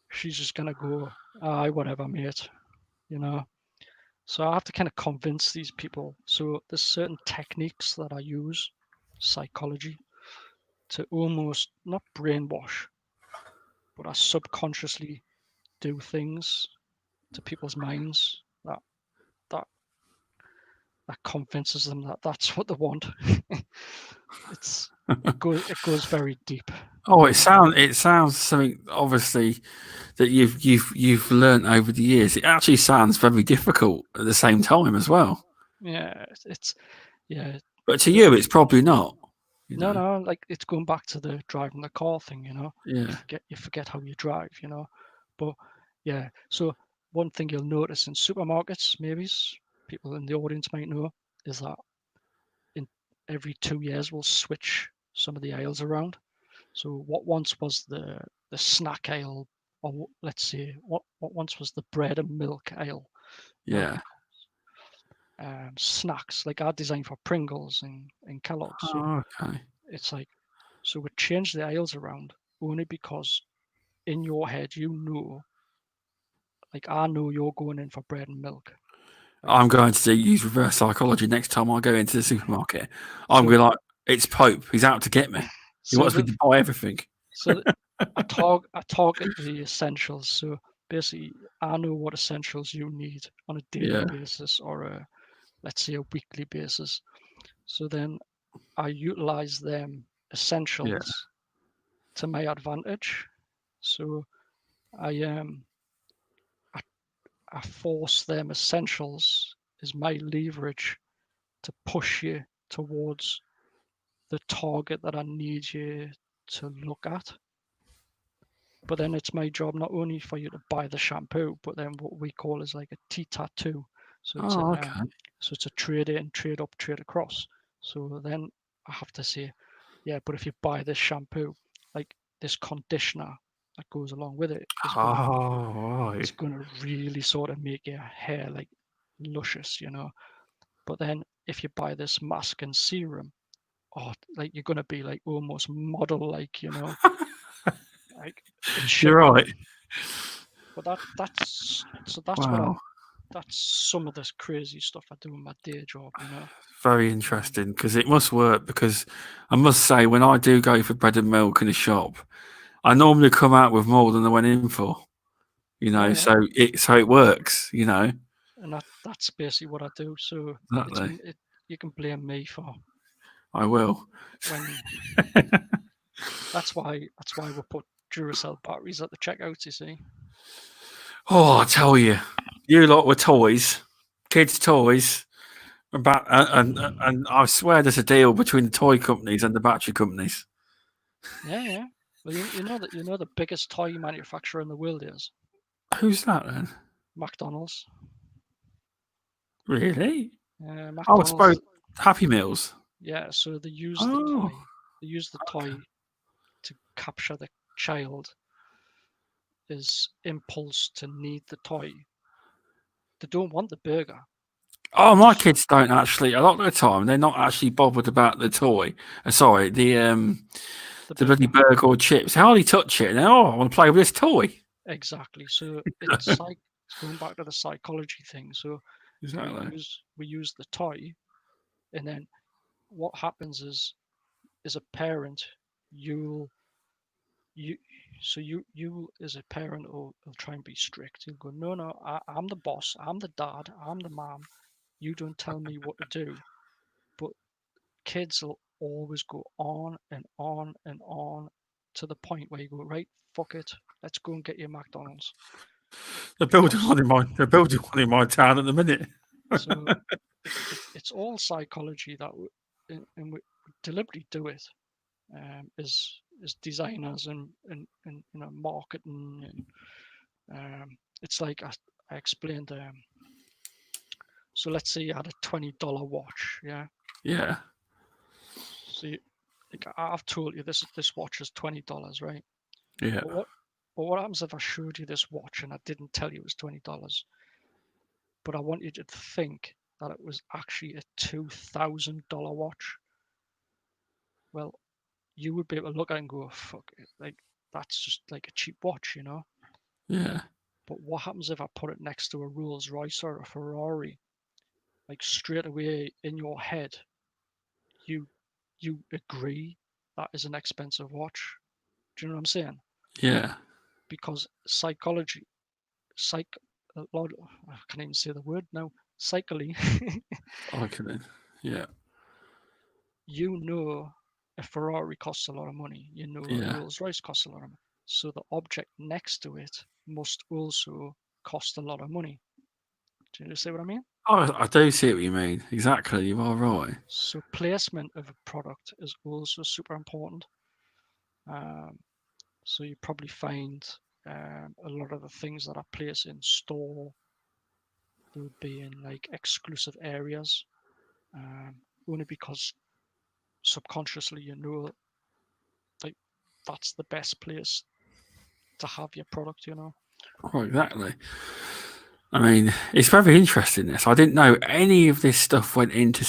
she's just going to go, aye, whatever, mate, you know. So I have to kind of convince these people. So there's certain techniques that I use, psychology, to almost not brainwash, but I subconsciously do things to people's minds that that convinces them that that's what they want. It goes very deep. Oh, it sounds something obviously that you've learnt over the years. It actually sounds very difficult at the same time as well. Yeah, it's yeah. But to The, you, it's probably not. You know. no, like it's going back to the driving the car thing. You know, Yeah. you forget how you drive. You know, but yeah. So one thing you'll notice in supermarkets, maybe people in the audience might know, is that in every 2 years we'll switch some of the aisles around. So what once was the snack aisle, or let's say what once was the bread and milk aisle, now Yeah. snacks. Like I designed for Pringles and Kellogg's. So Oh, okay. it's like, so we change the aisles around only because in your head you know, like I know you're going in for bread and milk, right? I'm going to use reverse psychology next time I go into the supermarket. I'm So going to like, it's Pope. He's out to get me. He so wants me the to buy everything. so I target the essentials. So basically, I know what essentials you need on a daily Yeah. basis, or let's say a weekly basis. So then I utilize them Yeah. essentials to my advantage. So I um I, I force them essentials as my leverage to push you towards the target that I need you to look at. But then it's my job not only for you to buy the shampoo, but then what we call is like a T-tattoo. So it's Oh, a okay. so it's a trade in, trade up, trade across. So then I have to say, yeah, but if you buy this shampoo, like this conditioner that goes along with it Oh, is right. gonna really sort of make your hair like luscious, you know. But then if you buy this mask and serum, oh, like you're gonna be like almost model like, you know, like it's You're shit. right. But Wow. that's some of this crazy stuff I do in my day job, you know. Very interesting because it must work. Because I must say, when I do go for bread and milk in a shop, I normally come out with more than I went in for. You Yeah, know, yeah. so it works. You know, And that's basically what I do. So exactly. you can blame me for I will. when that's why we put Duracell batteries at the checkout, you see. Oh, I tell you, you lot were toys, kids' toys. About and I swear there's a deal between the toy companies and the battery companies. Yeah, yeah. Well, you know the biggest toy manufacturer in the world is Who's that then? McDonald's. Really? Oh, I suppose McDonald's. Happy Meals. Yeah, so they use the Oh, toy. They use the toy to capture the child, his impulse to need the toy. They don't want the burger. Oh, my kids don't actually. A lot of the time, they're not actually bothered about the toy. Sorry, the bloody burger or chips. They hardly touch it. And I want to play with this toy. Exactly. So it's going back to the psychology thing. So exactly. we use the toy, and then what happens is, as a parent, you as a parent will try and be strict. You'll go, no, I'm the boss, I'm the dad, I'm the mom. You don't tell me what to do. But kids will always go on and on and on to the point where you go, right, fuck it, let's go and get your McDonald's. They're building one in my town at the minute. So it's all psychology that and we deliberately do it, as designers and marketing, and it's like I explained. So let's say you had a $20 watch, yeah. Yeah. So like I've told you this watch is $20, right? Yeah. But what happens if I showed you this watch and I didn't tell you it was $20, but I want you to think that it was actually a $2,000 watch? Well, you would be able to look at it and go, fuck it, like that's just like a cheap watch, you know? Yeah. But what happens if I put it next to a Rolls Royce or a Ferrari? Like straight away in your head, you agree that is an expensive watch. Do you know what I'm saying? Yeah. Because psychology, a lot. I can't even say the word now. Psychically, I can. Yeah. you know, a Ferrari costs a lot of money. You know, a Rolls Royce costs a lot of money. So the object next to it must also cost a lot of money. Do you see what I mean? Oh, I do see what you mean. Exactly. You are right. So placement of a product is also super important. So you probably find a lot of the things that are placed in store, they would be in like exclusive areas, only because subconsciously you know, like that's the best place to have your product, you know. Oh, exactly. I mean, it's very interesting. This I didn't know any of this stuff went into.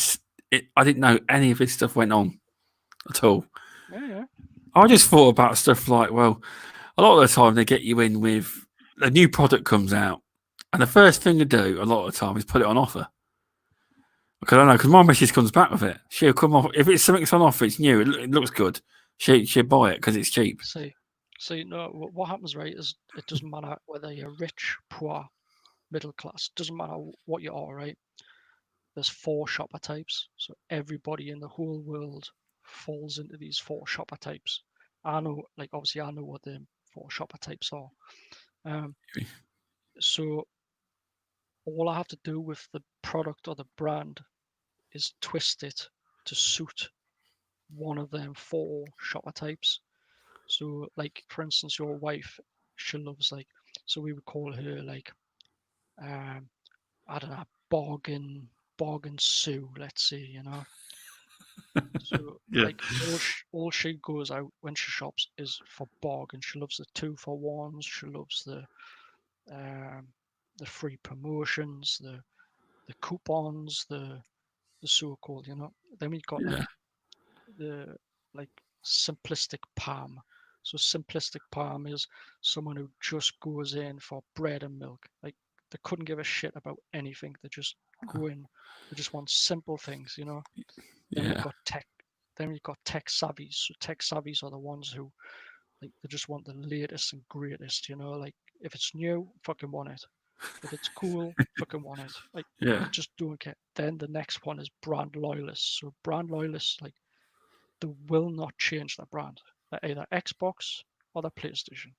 I didn't know any of this stuff went on at all. Yeah. I just thought about stuff like, well, a lot of the time they get you in with a new product comes out, and the first thing to do a lot of the time is put it on offer. Because I don't know, because my missus comes back with it. She'll come off if it's something that's on offer, it's new, it looks good. She'll buy it because it's cheap. So you know what happens, right? Is it doesn't matter whether you're rich, poor, middle class. Doesn't matter what you are, right? There's 4 shopper types. So everybody in the whole world falls into these 4 shopper types. I know, like obviously I know what the 4 shopper types are. So all I have to do with the product or the brand is twist it to suit one of them 4 shopper types. So like for instance, your wife, she loves like, so we would call her like, I don't know, bargain Sue, let's say, you know. So Yeah. like all she goes out when she shops is for bargain. She loves the 2-for-1s. She loves the free promotions, the coupons, the so-called, you know. Then we've got Yeah. like the like simplistic palm. So simplistic palm is someone who just goes in for bread and milk. Like they couldn't give a shit about anything. They just go in. They just want simple things, you know. Then we've Yeah. got tech. Then we've got tech savvies. So tech savvies are the ones who like they just want the latest and greatest, you know. Like if it's new, fucking want it. If it's cool, fucking want it. Like Yeah. they just don't care. Then the next one is brand loyalists. So brand loyalists, like they will not change their brand. They're either Xbox or they're PlayStation.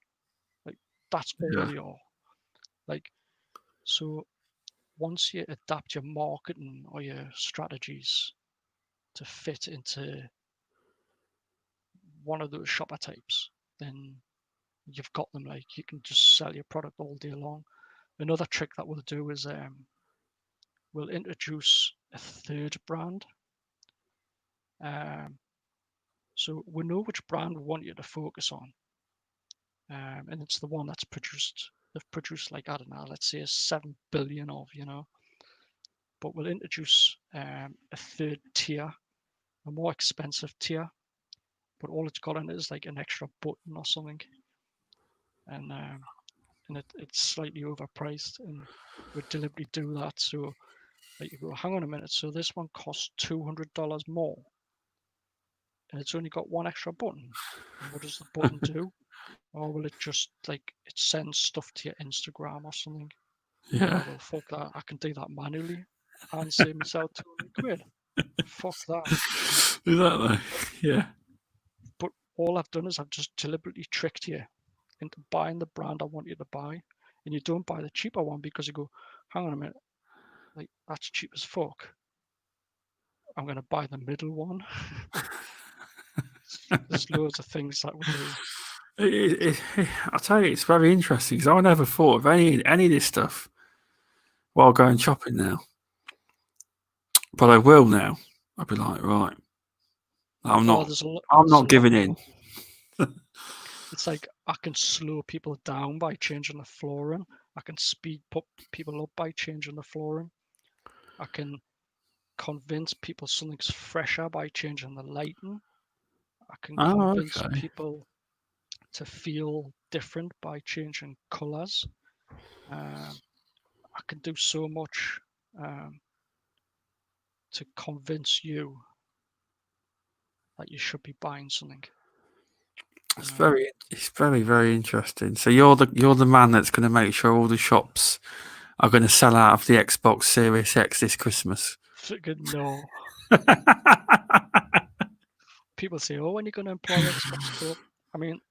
Like that's all Yeah. they are. Like so once you adapt your marketing or your strategies to fit into one of those shopper types, then you've got them. Like you can just sell your product all day long. Another trick that we'll do is we'll introduce a third brand. Um, so we know which brand we want you to focus on, and it's the one that's produced. They've produced like I don't know, let's say 7 billion of, you know. but we'll introduce a third tier, a more expensive tier, but all it's got in it is like an extra button or something, and it's slightly overpriced, and we deliberately do that. So like you go, hang on a minute, so this one costs $200 more, and it's only got one extra button. And what does the button do? Or will it just like it sends stuff to your Instagram or something? Yeah. Oh, well, fuck that. I can do that manually and save myself £200. Fuck that. Exactly. Yeah. But all I've done is I've just deliberately tricked you into buying the brand I want you to buy, and you don't buy the cheaper one because you go, hang on a minute, like that's cheap as fuck. I'm gonna buy the middle one. There's loads of things that we do. I tell you, it's very interesting because I never thought of any of this stuff while going shopping now, but I will now. I'll be like, right, I'm not giving in. It's like I can slow people down by changing the flooring. I can speed people up by changing the flooring. I can convince people something's fresher by changing the lighting. I can convince people to feel different by changing colors. I can do so much to convince you that you should be buying something. It's very, very interesting. So you're the man that's going to make sure all the shops are going to sell out of the Xbox Series X this Christmas. No. People say, "Oh, when are you going to employ Xbox Co-op?" I mean,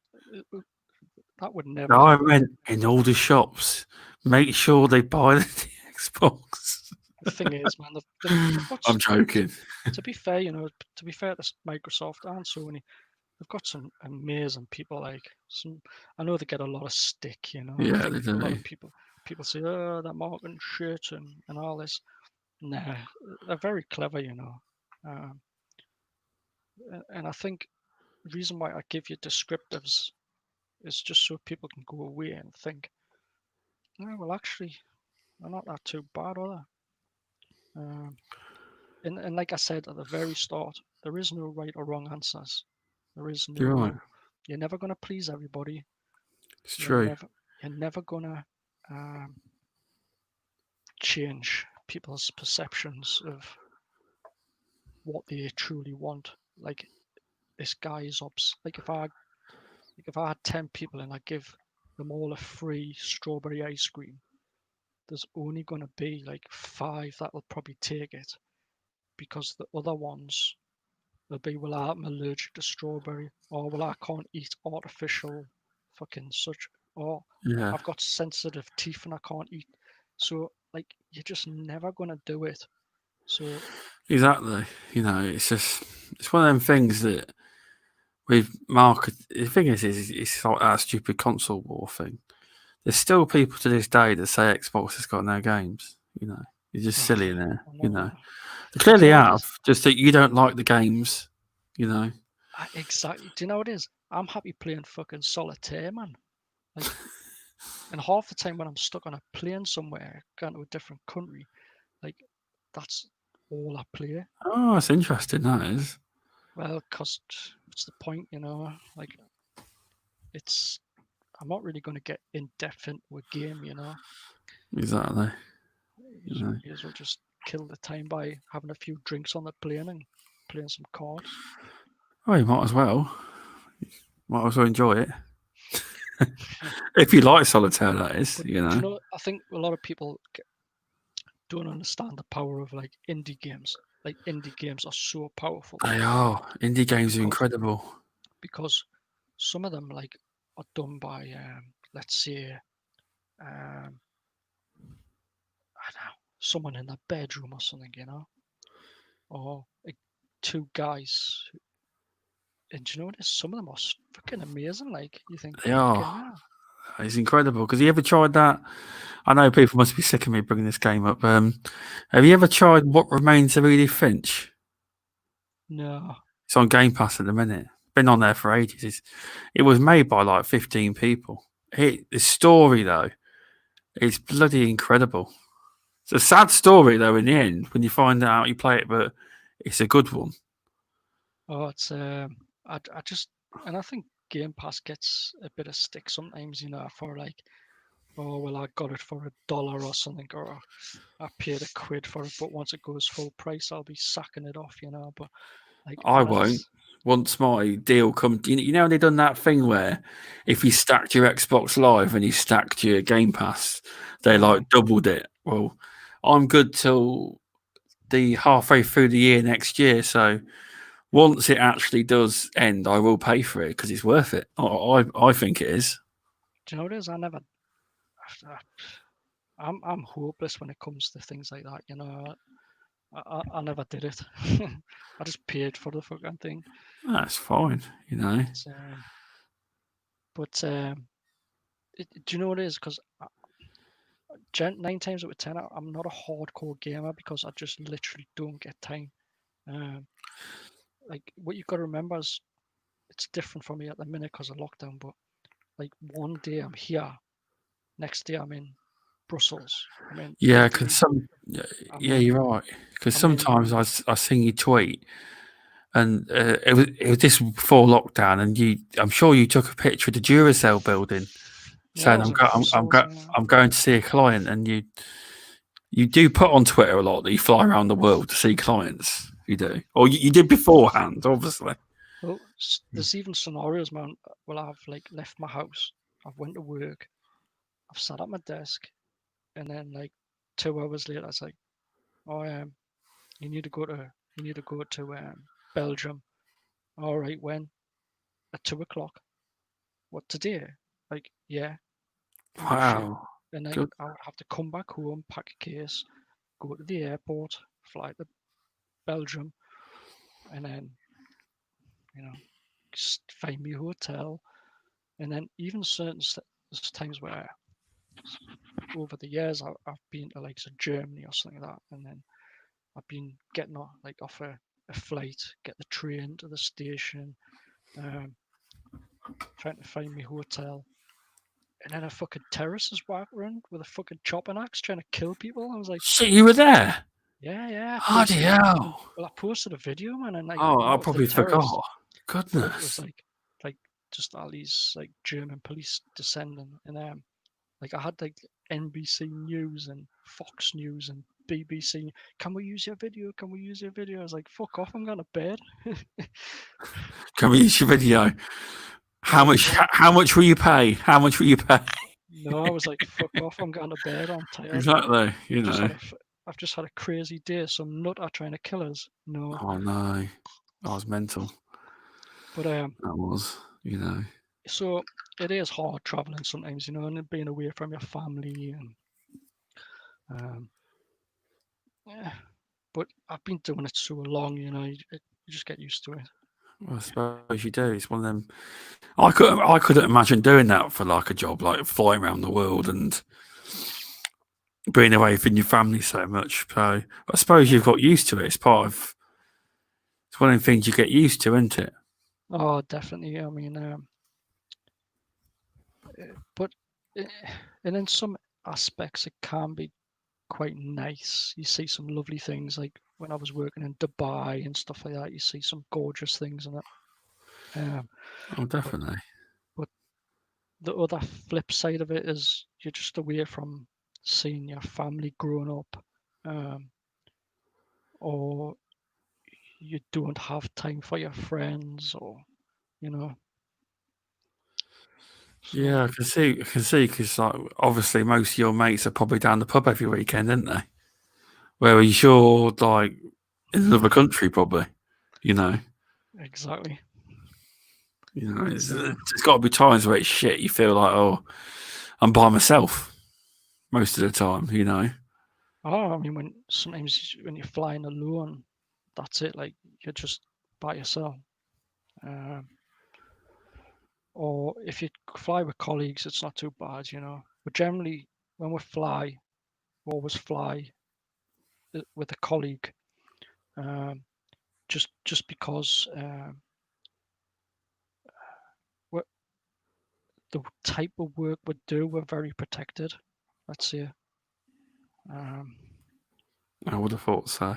that would never. No, I meant in all the shops. Make sure they buy the Xbox. The thing is, man, they've got I'm joking. To be fair, to Microsoft and Sony, they've got some amazing people. Like I know they get a lot of stick. Yeah, they do. A lot of people say, "Oh, that marketing shit and all this." Nah, they're very clever, and I think the reason why I give you descriptives is just so people can go away and think, "Oh, well, actually, they're not that too bad, are they?" And like I said at the very start, there is no right or wrong answers. There is no. You're right. You're never going to please everybody. It's true. You're never going to change people's perceptions of what they truly want. Like this guy is like if I had 10 people and I give them all a free strawberry ice cream, there's only going to be like 5 that will probably take it, because the other ones will be, well, I'm allergic to strawberry, or well, I can't eat artificial fucking such, or I've got sensitive teeth and I can't eat. So like you're just never going to do it. So exactly, it's one of them things that we've marketed. The thing is it's like that stupid console war thing. There's still people to this day that say Xbox has got no games. You're just silly in there. They clearly have, just that you don't like the games. Exactly. Do you know what it is? I'm happy playing fucking solitaire, man. Like, and half the time when I'm stuck on a plane somewhere, going to a different country, like that's all I play. Oh, that's interesting. That is. Well, because what's the point, Like, I'm not really going to get in depth into a game, Exactly. You as well just kill the time by having a few drinks on the plane and playing some cards. Oh, you might as well. Might as well enjoy it. If you like solitaire, that is. But, I think a lot of people don't understand the power of like indie games. Like indie games are so powerful. They are. Indie games are incredible. Because some of them like are done by let's say I don't know, someone in their bedroom or something, or like 2 guys. And do you know what? Some of them are fucking amazing. Like you think they are. It's incredible. Because you ever tried that? I know people must be sick of me bringing this game up. Have you ever tried What Remains of Edith Finch? No. It's on Game Pass at the minute. Been on there for ages. It was made by like 15 people. The story though, it's bloody incredible. It's a sad story though in the end when you find out you play it, but it's a good one. Oh, it's I just, and I think Game Pass gets a bit of stick sometimes, for like, oh well, I got it for $1 or something, or I paid £1 for it, but once it goes full price, I'll be sacking it off, But like, I won't. Once my deal comes, you know, they done that thing where if you stacked your Xbox Live and you stacked your Game Pass, they like doubled it. Well, I'm good till the halfway through the year next year, so once it actually does end, I will pay for it because it's worth it. I think it is. Do you know what it is? I'm hopeless when it comes to things like that. I never did it. I just paid for the fucking thing. That's fine, Do you know what it is? Because 9 times out of 10, I'm not a hardcore gamer because I just literally don't get time. Like what you've got to remember is it's different for me at the minute because of lockdown. But like one day I'm here, next day I'm in Brussels. I'm in yeah, Italy. because you're right. Because sometimes I seen you tweet, and it was this before lockdown, and I'm sure you took a picture of the Duracell building, saying I'm going to see a client, and you do put on Twitter a lot that you fly around the world to see clients. You do, or you did beforehand, obviously. Well, there's even scenarios, man. Well, I've like left my house, I've went to work, I've sat at my desk, and then like 2 hours later, it's like, oh, you need to go to Belgium. All right, when? At 2 o'clock. What, today? Like, yeah. No shit. Wow, And then good. I would have to come back home, pack a case, go to the airport, fly to Belgium, and then just find me a hotel. And then even certain times where over the years I've been to like Germany or something like that, and then I've been getting off a flight, get the train to the station, trying to find my hotel, and then a fucking terrorist is walking around with a fucking chopping axe trying to kill people. I was like, Shit, you were there. yeah. Bloody hell. Well, I posted a video, man, and like Oh, that I was the probably terrorist, forgot. but it was Goodness. like just all these like German police descending, and like I had like NBC News and Fox News and BBC. Can we use your video? Can we use your video? I was like, fuck off, I'm going to bed. Can we use your video? How much? Exactly. How much will you pay? How much will you pay? No, I was like, fuck off, I'm going to bed. I'm tired. Exactly. I've just had a crazy day. Some nut are trying to kill us. No. Oh no, I was mental. But that was. So it is hard traveling sometimes, and being away from your family and yeah. But I've been doing it so long, you just get used to it. Well, I suppose you do. It's one of them. I couldn't imagine doing that for like a job, like flying around the world and being away from your family so much. So I suppose you've got used to it. It's part of. It's one of the things you get used to, isn't it? Oh, definitely. I mean, but and in some aspects, it can be quite nice. You see some lovely things, like when I was working in Dubai and stuff like that. You see some gorgeous things in it. Oh, definitely. But the other flip side of it is you're just away from seeing your family growing up, or you don't have time for your friends, or So, Yeah, I can see, because like obviously most of your mates are probably down the pub every weekend, aren't they? Whereas you're like in another country, probably. Exactly. It's got to be times where it's shit. You feel like, oh, I'm by myself most of the time. Oh, I mean, sometimes when you're flying alone, that's it. Like you're just by yourself. Or if you fly with colleagues, it's not too bad. But generally, when we always fly with a colleague, just because the type of work we do, we're very protected. Let's say. I would have thought so.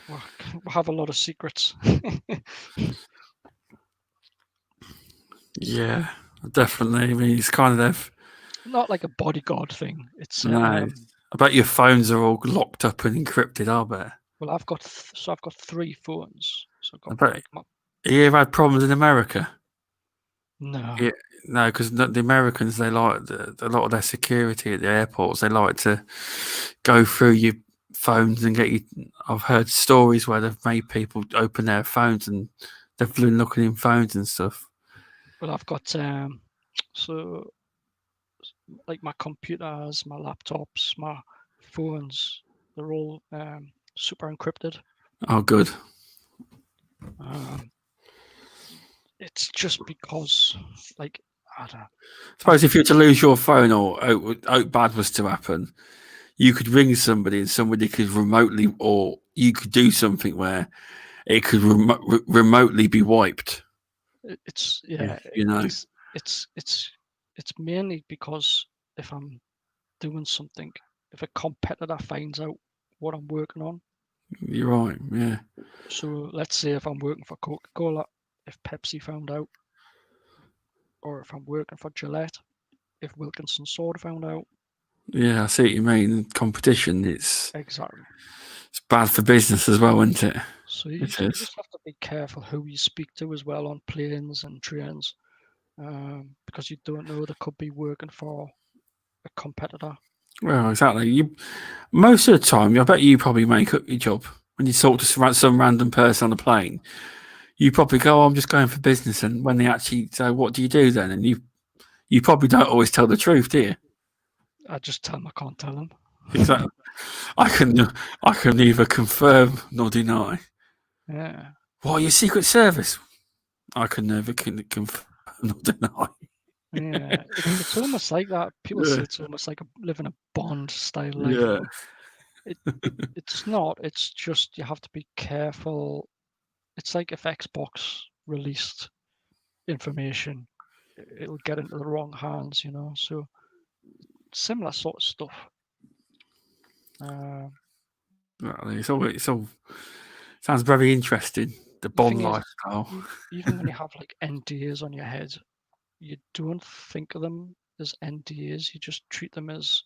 We have a lot of secrets. Yeah, definitely. I mean, it's kind of not like a bodyguard thing. It's no. I bet your phones are all locked up and encrypted, I bet. Well, I've got 3 phones. So I've I got bet like you ever had problems in America? no. Yeah, no, because the Americans, they like a lot of their security at the airports. They like to go through your phones and get you. I've heard stories where they've made people open their phones and they've been looking in phones and stuff. Well, I've got so like my computers, my laptops, my phones. They're all super encrypted. Oh, good. It's just because, like, I don't know. Suppose if you were to lose your phone or out bad was to happen, you could ring somebody and somebody could remotely, or you could do something where it could remotely be wiped. It's You know. it's mainly because if I'm doing something, if a competitor finds out what I'm working on. You're right. Yeah. So let's say if I'm working for Coca-Cola, if Pepsi found out, or if I'm working for Gillette, if Wilkinson Sword found out. Yeah, I see what you mean. Competition, it's Exactly. it's bad for business as well, isn't it? So you It just is. have to be careful who you speak to as well on planes and trains, because you don't know, they could be working for a competitor. Well, exactly. You most of the time, I bet you probably make up your job when you talk to some random person on a plane. You probably go, oh, "I'm just going for business," and when they actually say, "What do you do then?" and you probably don't always tell the truth, do you? I just tell them I can't tell them. Exactly. I can neither confirm nor deny. Yeah. What are your Secret Service? I can never confirm nor deny. Yeah, it's almost like that. People say Yeah. it's almost like living a Bond style life, Yeah. but it's not. It's just you have to be careful. It's like if Xbox released information, it'll get into the wrong hands, you know. So similar sort of stuff. It's all sounds very interesting. The The Bond thing is, lifestyle. even when you have like NDAs on your head, you don't think of them as NDAs. You just treat them as,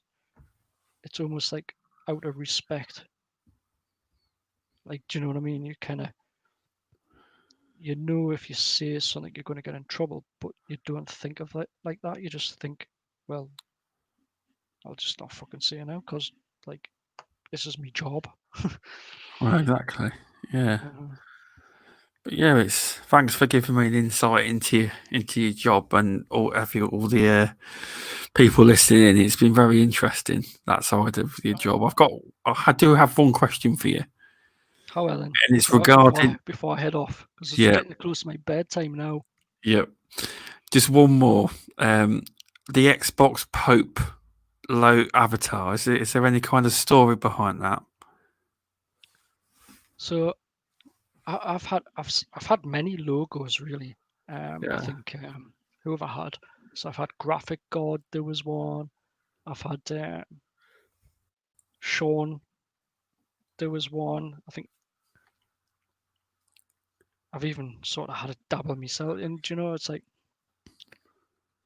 it's almost like out of respect. Like, do you know what I mean? You kind of, you know, if you say something, you're going to get in trouble, but you don't think of it like that. You just think, well, I'll just not fucking say it now because, like, this is my job. Well, exactly. Yeah. Uh, But yeah, it's thanks for giving me an insight into your job and all the people listening in. It's been very interesting that side of your job. I do have one question for you, How Ellen? and it's First, regarding before I head off, because it's yeah, getting close to my bedtime now. yeah. Just one more. The Xbox Pope low avatar. Is there any kind of story behind that? So I've had many logos really. I Yeah. think who have I had? So I've had Graphic God. There was one. I've had Sean. There was one. I think I've even sort of had a dabble myself. And you know, it's like,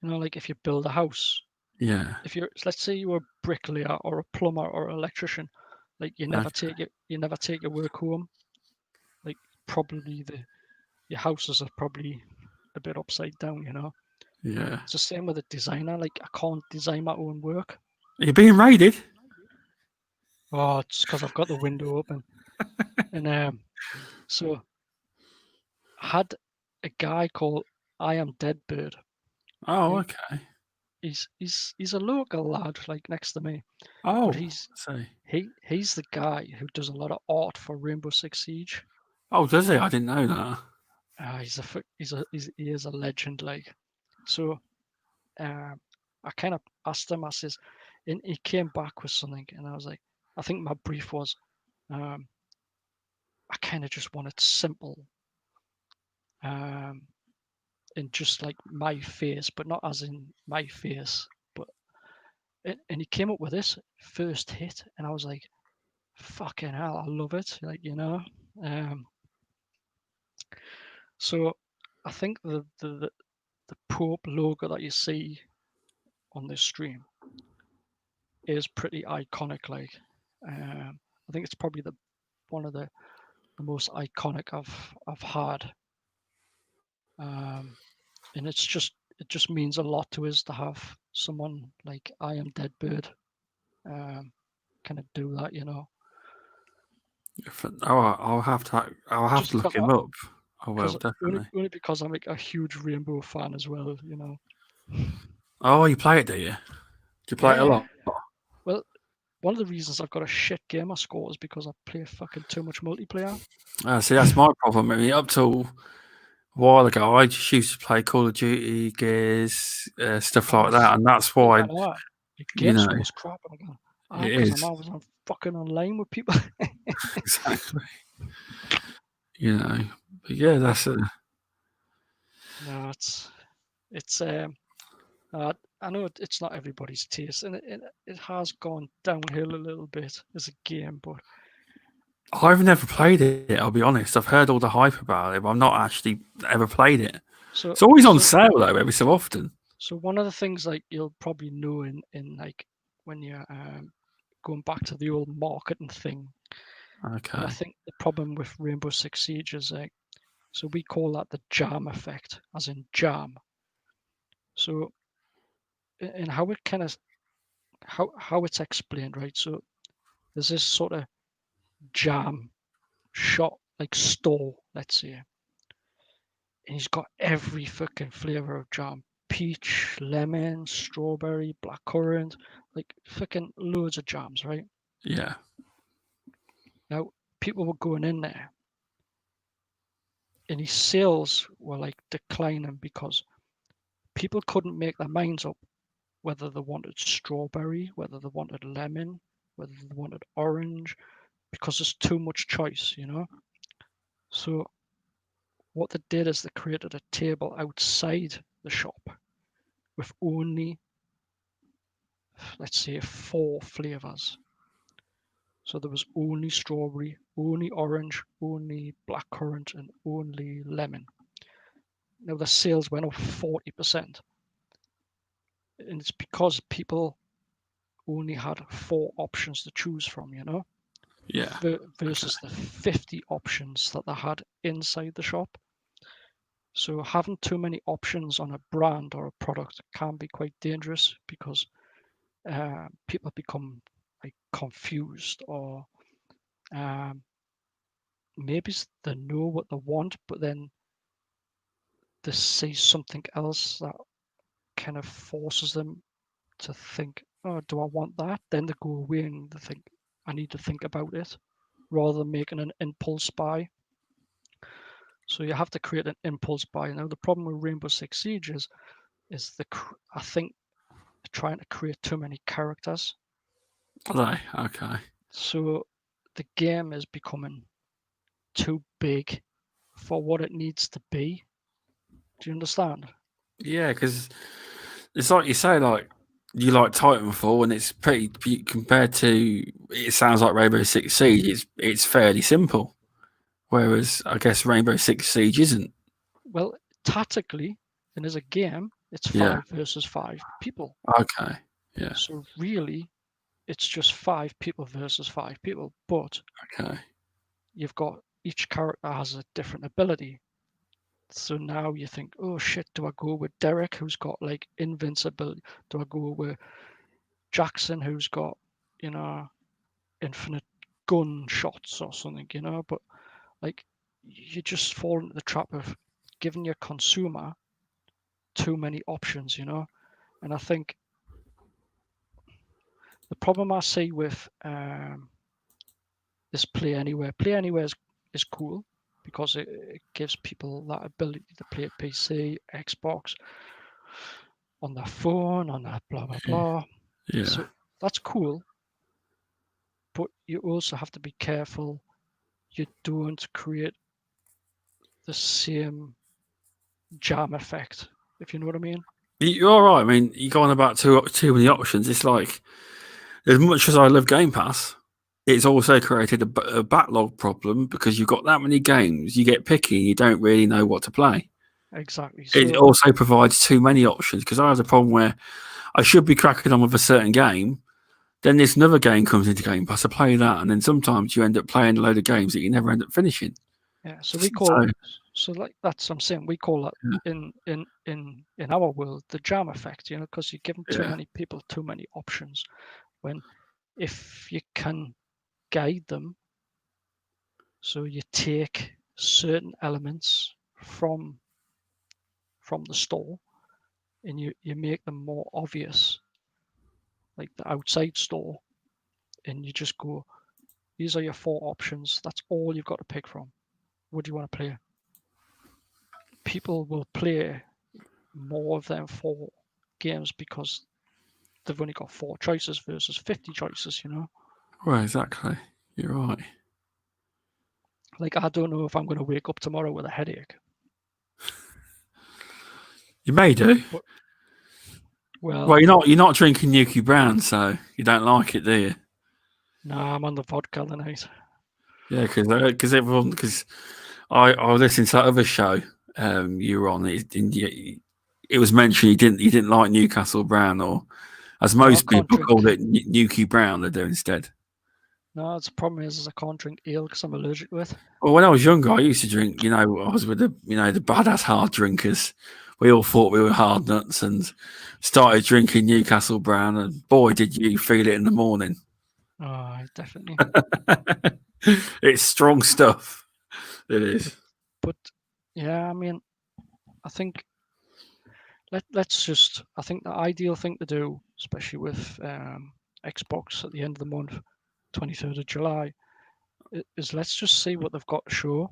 you know, like if you build a house, Yeah. if you're, let's say you were a bricklayer or a plumber or an electrician, like you never Okay. take your work home. Like probably your houses are probably a bit upside down, you know. Yeah. It's the same with a designer. Like I can't design my own work. Are you being raided? Oh, it's because I've got the window open. And so I had a guy called I Am Deadbird. Oh, He, okay. he's a local lad, like next to me, but Oh, I see. he's the guy who does a lot of art for Rainbow Six Siege. Oh, does he? I didn't know that. He is a legend, like. So I kind of asked him. I says, and he came back with something, and I was like, I think my brief was, um, I kind of just want it simple, um, and just like my face, but not as in my face, but and he came up with this first hit, and I was like, fucking hell, I love it. Like, you know. So I think the Pope logo that you see on this stream is pretty iconic. Like, I think it's probably one of the most iconic I've had. And it just means a lot to us to have someone like I Am Dead Bird kind of do that, you know. I'll have to look him up. I will definitely. Only because I'm like a huge Rainbow fan as well, you know. Oh, you play it, do you? Do you play it a lot? Well, one of the reasons I've got a shit gamer score is because I play fucking too much multiplayer. See, that's my problem. I mean, up till a while ago, I just used to play Call of Duty, Gears, stuff like that, and that's why. Your game score's crap. Because I'm always fucking online with people. Exactly. You know, but yeah, that's a. No, it's I know it's not everybody's taste, and it has gone downhill a little bit as a game, but I've never played it. I'll be honest. I've heard all the hype about it, but I've not actually ever played it. So it's always on sale though, every so often. So one of the things like you'll probably know in like when you're going back to the old marketing thing. Okay. And I think the problem with Rainbow Six Siege is so we call that the jam effect, as in jam. So, and how it kind of how it's explained, right? So there's this sort of jam shop, like store, let's say, and he's got every fucking flavor of jam: peach, lemon, strawberry, blackcurrant, like fucking loads of jams, right? Yeah. Now people were going in there, and his sales were like declining because people couldn't make their minds up whether they wanted strawberry, whether they wanted lemon, whether they wanted orange, because there's too much choice, you know. So what they did is they created a table outside the shop with only, let's say, 4 flavors. So there was only strawberry, only orange, only blackcurrant, and only lemon. Now the sales went up 40%. And it's because people only had 4 options to choose from, you know? Yeah. Versus the 50 options that they had inside the shop. So having too many options on a brand or a product can be quite dangerous because people become like confused, or maybe they know what they want, but then they see something else that kind of forces them to think, oh, do I want that? Then they go away and they think, I need to think about it, rather than making an impulse buy. So you have to create an impulse buy. Now the problem with Rainbow Six Siege is I think they're trying to create too many characters. Are they? Okay. So the game is becoming too big for what it needs to be. Do you understand? Yeah, because it's like you say, like you like Titanfall, and it's pretty compared to. It sounds like Rainbow Six Siege. It's fairly simple, whereas I guess Rainbow Six Siege isn't. Well, tactically, and as a game, it's 5 versus 5 people. Okay. Yeah. So really, it's just 5 people versus 5 people, but you've got each character has a different ability. So now you think, oh shit, do I go with Derek, who's got like invincibility? Do I go with Jackson, who's got, you know, infinite gun shots or something, you know? But like, you just fall into the trap of giving your consumer too many options, you know? And I think the problem I see with this Play Anywhere is cool because it gives people that ability to play a PC, Xbox, on their phone, on their blah, blah, blah. Yeah. So that's cool. But you also have to be careful you don't create the same jam effect, if you know what I mean. You're all right. I mean, you go on about too many options. It's like, as much as I love Game Pass, it's also created a backlog problem because you've got that many games. You get picky, and you don't really know what to play. Exactly. It So also provides too many options because I have a problem where I should be cracking on with a certain game. Then this another game comes into Game Pass. I play that, and then sometimes you end up playing a load of games that you never end up finishing. yeah, so we call so like that's I'm saying we call that in our world the jam effect, because you're giving too many people too many options. When if you can guide them, so you take certain elements from the store and you make them more obvious, like the outside store, and you just go, these are your 4 options. That's all you've got to pick from. What do you want to play? People will play more of them 4 games because they've only got 4 choices versus 50 choices, Well, exactly. You're right. Like, I don't know if I'm going to wake up tomorrow with a headache. You may do. But, well, you're not drinking Nuki Brown, so you don't like it, do you? No, I'm on the vodka tonight. Yeah, because I listened to that other show you were on. It was mentioned you didn't like Newcastle Brown, or as most people call it, Nuki Brown. They do instead. No, the problem is I can't drink ale because I'm allergic to it. Well, when I was younger, I used to drink. I was with the badass hard drinkers. We all thought we were hard nuts and started drinking Newcastle Brown, and boy, did you feel it in the morning. Oh, definitely. It's strong stuff. It is. But yeah, I mean, I think let's just. I think the ideal thing to do, especially with Xbox at the end of the month, 23rd of July, is let's just see what they've got to show.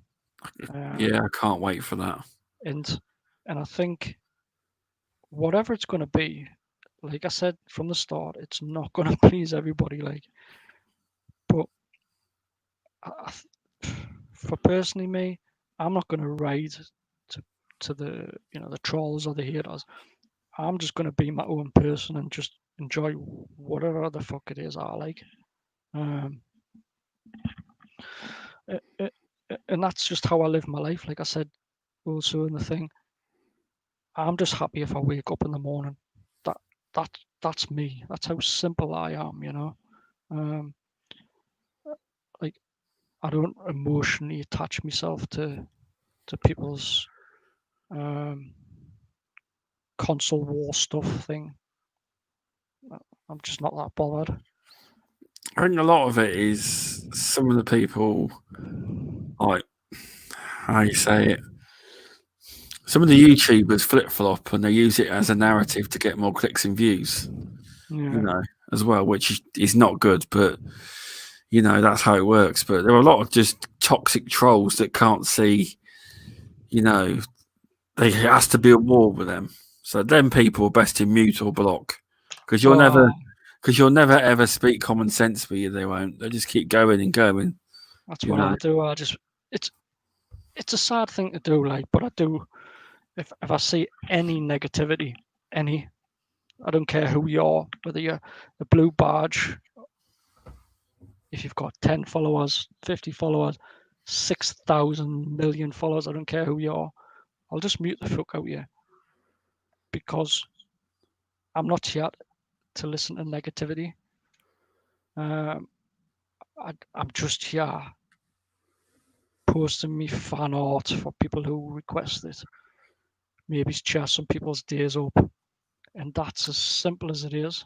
Yeah, I can't wait for that. And I think whatever it's going to be, like I said from the start, it's not going to please everybody. But for personally me, I'm not going to ride to the the trolls or the haters. I'm just going to be my own person and just enjoy whatever the fuck it is I like. And that's just how I live my life. Like I said also in the thing, I'm just happy if I wake up in the morning. That's me. That's how simple I am. Like I don't emotionally attach myself to people's console war stuff thing. I'm just not that bothered. I think a lot of it is some of the people, like, how you say it, some of the YouTubers flip flop and they use it as a narrative to get more clicks and views, as well, which is not good, but that's how it works. But there are a lot of just toxic trolls that can't see, there has to be a war with them. So them people are best to mute or block because you'll never ever speak common sense with you. They won't. They just keep going and going. That's what I do. It's a sad thing to do, but I do. If I see any negativity, I don't care who you are, whether you're a blue badge, if you've got 10 followers, 50 followers, 6,000 million followers, I don't care who you are. I'll just mute the fuck out of you because I'm not here to listen to negativity. I'm just here posting me fan art for people who request it. Maybe cheer some people's days up, and that's as simple as it is.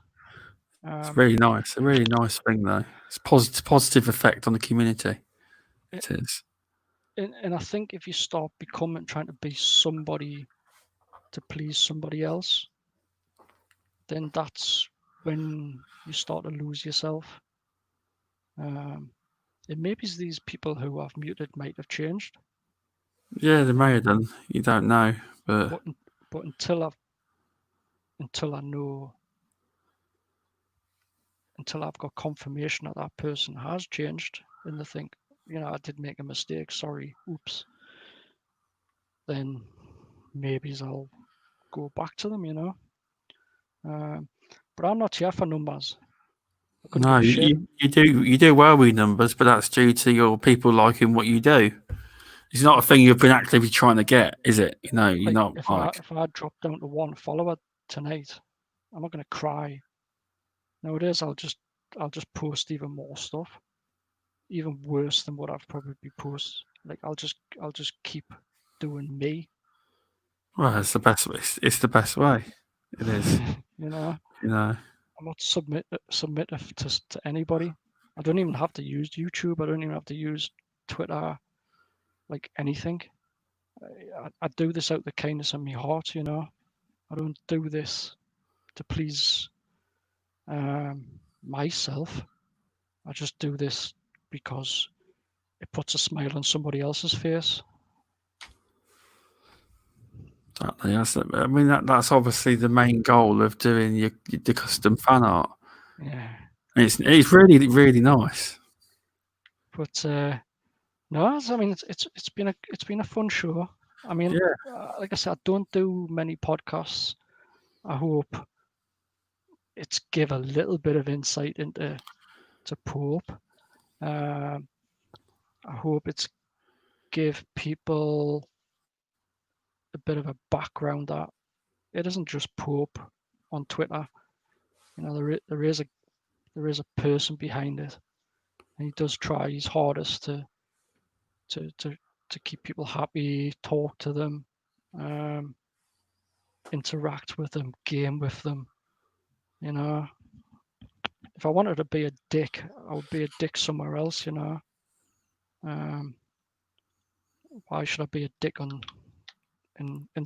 It's really nice. A really nice thing, though. It's positive effect on the community. It is. And I think if you start trying to be somebody to please somebody else, then that's when you start to lose yourself. And maybe these people who I've muted might have changed. Yeah, they may have done. You don't know, but until I know, until I've got confirmation that person has changed, and they think, I did make a mistake. Sorry, oops. Then maybe I'll go back to them. But I'm not here for numbers. No, you do well with numbers, but that's due to your people liking what you do. It's not a thing you've been actively trying to get, is it? You know, you're not if I drop down to 1 follower tonight, I'm not going to cry. Nowadays, I'll just post even more stuff, even worse than what I've probably posted. Like I'll just keep doing me. Well, it's the best. It's the best way. It is. You know. I'm not submissive to anybody. I don't even have to use YouTube. I don't even have to use Twitter, like anything. I do this out of the kindness of my heart, you know. I don't do this to please myself. I just do this because it puts a smile on somebody else's face. Exactly. I mean, that's obviously the main goal of doing the custom fan art. Yeah. It's really, really nice. But no, I mean it's been a fun show. I mean, like I said, I don't do many podcasts. I hope it's give a little bit of insight into Pope. I hope it's give people a bit of a background that it isn't just Pope on Twitter. You know, there is a person behind it, and he does try his hardest to keep people happy, talk to them, interact with them, game with them. You know, if I wanted to be a dick, I would be a dick somewhere else. You know, why should I be a dick and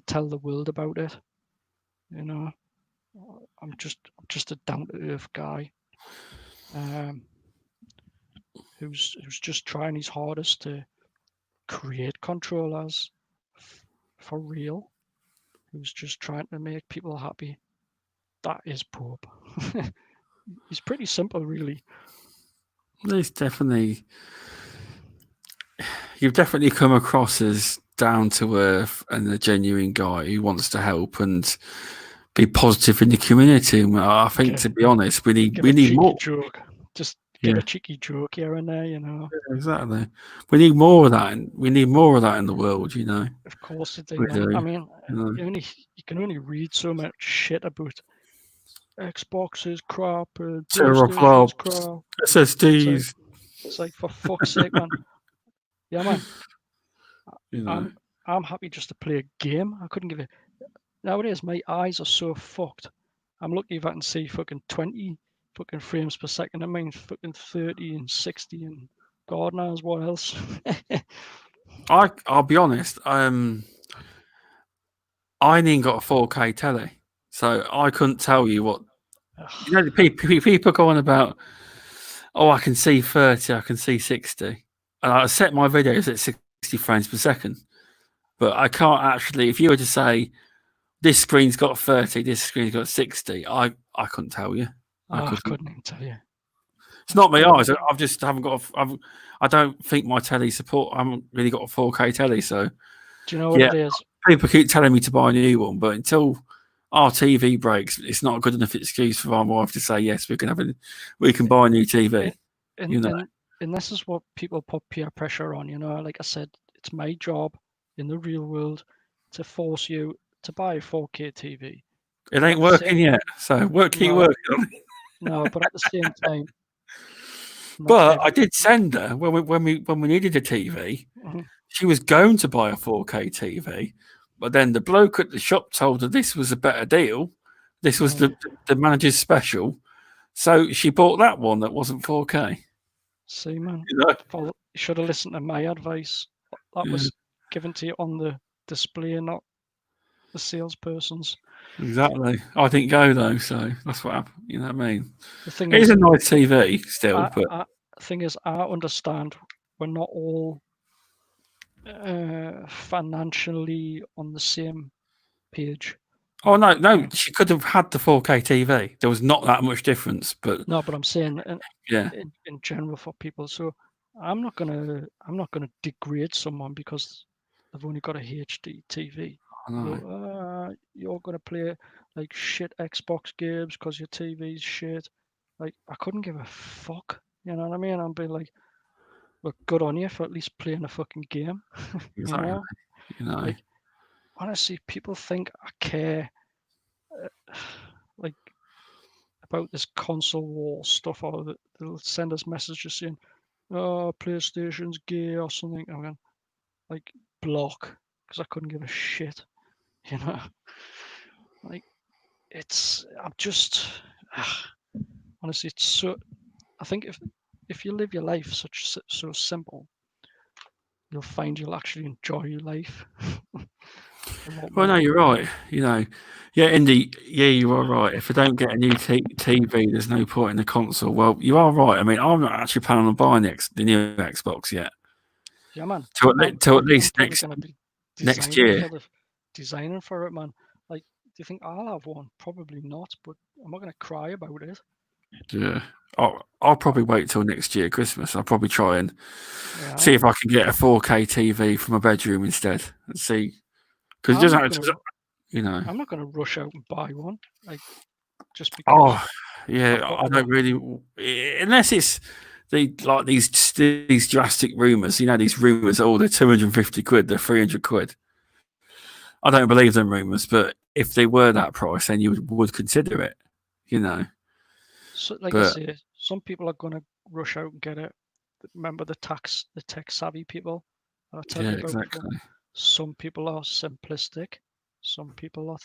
tell the world about it? You know, I'm just a down to earth guy, who's just trying his hardest to create controllers for real. Who's just trying to make people happy. That is Pope. He's pretty simple, really. There's definitely, you've definitely come across as down to earth and a genuine guy who wants to help and be positive in the community. I think, to be honest, we need more. Joke. Just give a cheeky joke here and there, you know. Yeah, exactly. We need more of that. We need more of that in the world, you know. Of course, it do. I mean, you can only read so much shit about Xbox is crap, PlayStation is crap, SSDs. It's like, for fuck's sake, man. Yeah, man. You know. I'm happy just to play a game. I couldn't give it. Nowadays, my eyes are so fucked. I'm lucky if I can see fucking 20 fucking frames per second. I mean, fucking 30 and 60 and God knows what else. I'll be honest. I ain't got a 4K telly, so I couldn't tell you what. You know, people going about. Oh, I can see 30. I can see 60. And I set my videos at 60 frames per second, but I can't actually. If you were to say this screen's got 30, this screen's got 60, I couldn't tell you. I couldn't even tell you. It's not my eyes. I've just haven't got. I don't think my telly support. I haven't really got a 4K telly. So, do you know what it is? People keep telling me to buy a new one, but until our TV breaks, it's not a good enough excuse for my wife to say yes. We can buy a new TV. And this is what people put peer pressure on. You know, like I said, it's my job in the real world to force you to buy a 4K TV. It ain't working yet, so keep working on it. No, but at the same time. But I did send her when we needed a TV. Mm-hmm. She was going to buy a 4K TV, but then the bloke at the shop told her this was a better deal. This was the manager's special, so she bought that one that wasn't 4K. See, man, you should have listened to my advice. That was given to you on the display, not the salesperson's. Exactly. I didn't go though, so that's what happened. You know what I mean? The thing is, a nice TV still, but the thing is, I understand we're not all financially on the same page. Oh no! She could have had the 4K TV. There was not that much difference, but no. But I'm saying, in general for people. So I'm not gonna degrade someone because they've only got a HD TV. You're gonna play like shit Xbox games because your TV's shit. Like, I couldn't give a fuck. You know what I mean? I'd be like, look, good on you for at least playing a fucking game. Exactly. Like, honestly, people think I care, like, about this console war stuff, or they'll send us messages saying, "Oh, PlayStation's gay" or something. I'm going, like, block, because I couldn't give a shit. Like, I'm just, honestly, it's so. I think if you live your life so simple, you'll find you'll actually enjoy your life. Well, no, you're right. Yeah, Indy, yeah, you are right. If I don't get a new TV, there's no point in the console. Well, you are right. I mean, I'm not actually planning on buying the new Xbox yet. Yeah, man. Till at least I'm gonna be next year. Designing for it, man. Like, do you think I'll have one? Probably not, but I'm not gonna cry about it. Yeah, I'll probably wait till next year Christmas. I'll probably try and see if I can get a 4K TV for my bedroom instead, and see, because it doesn't. I'm not gonna rush out and buy one, like, just because. Oh, yeah, I don't really, unless it's these drastic rumors. These rumors. Oh, they're 250 quid. They're 300 quid. I don't believe them rumors, but if they were that price, then you would consider it. So, like I say, some people are gonna rush out and get it. Remember the tech savvy people that I tell you about before. Some people are simplistic. Some people are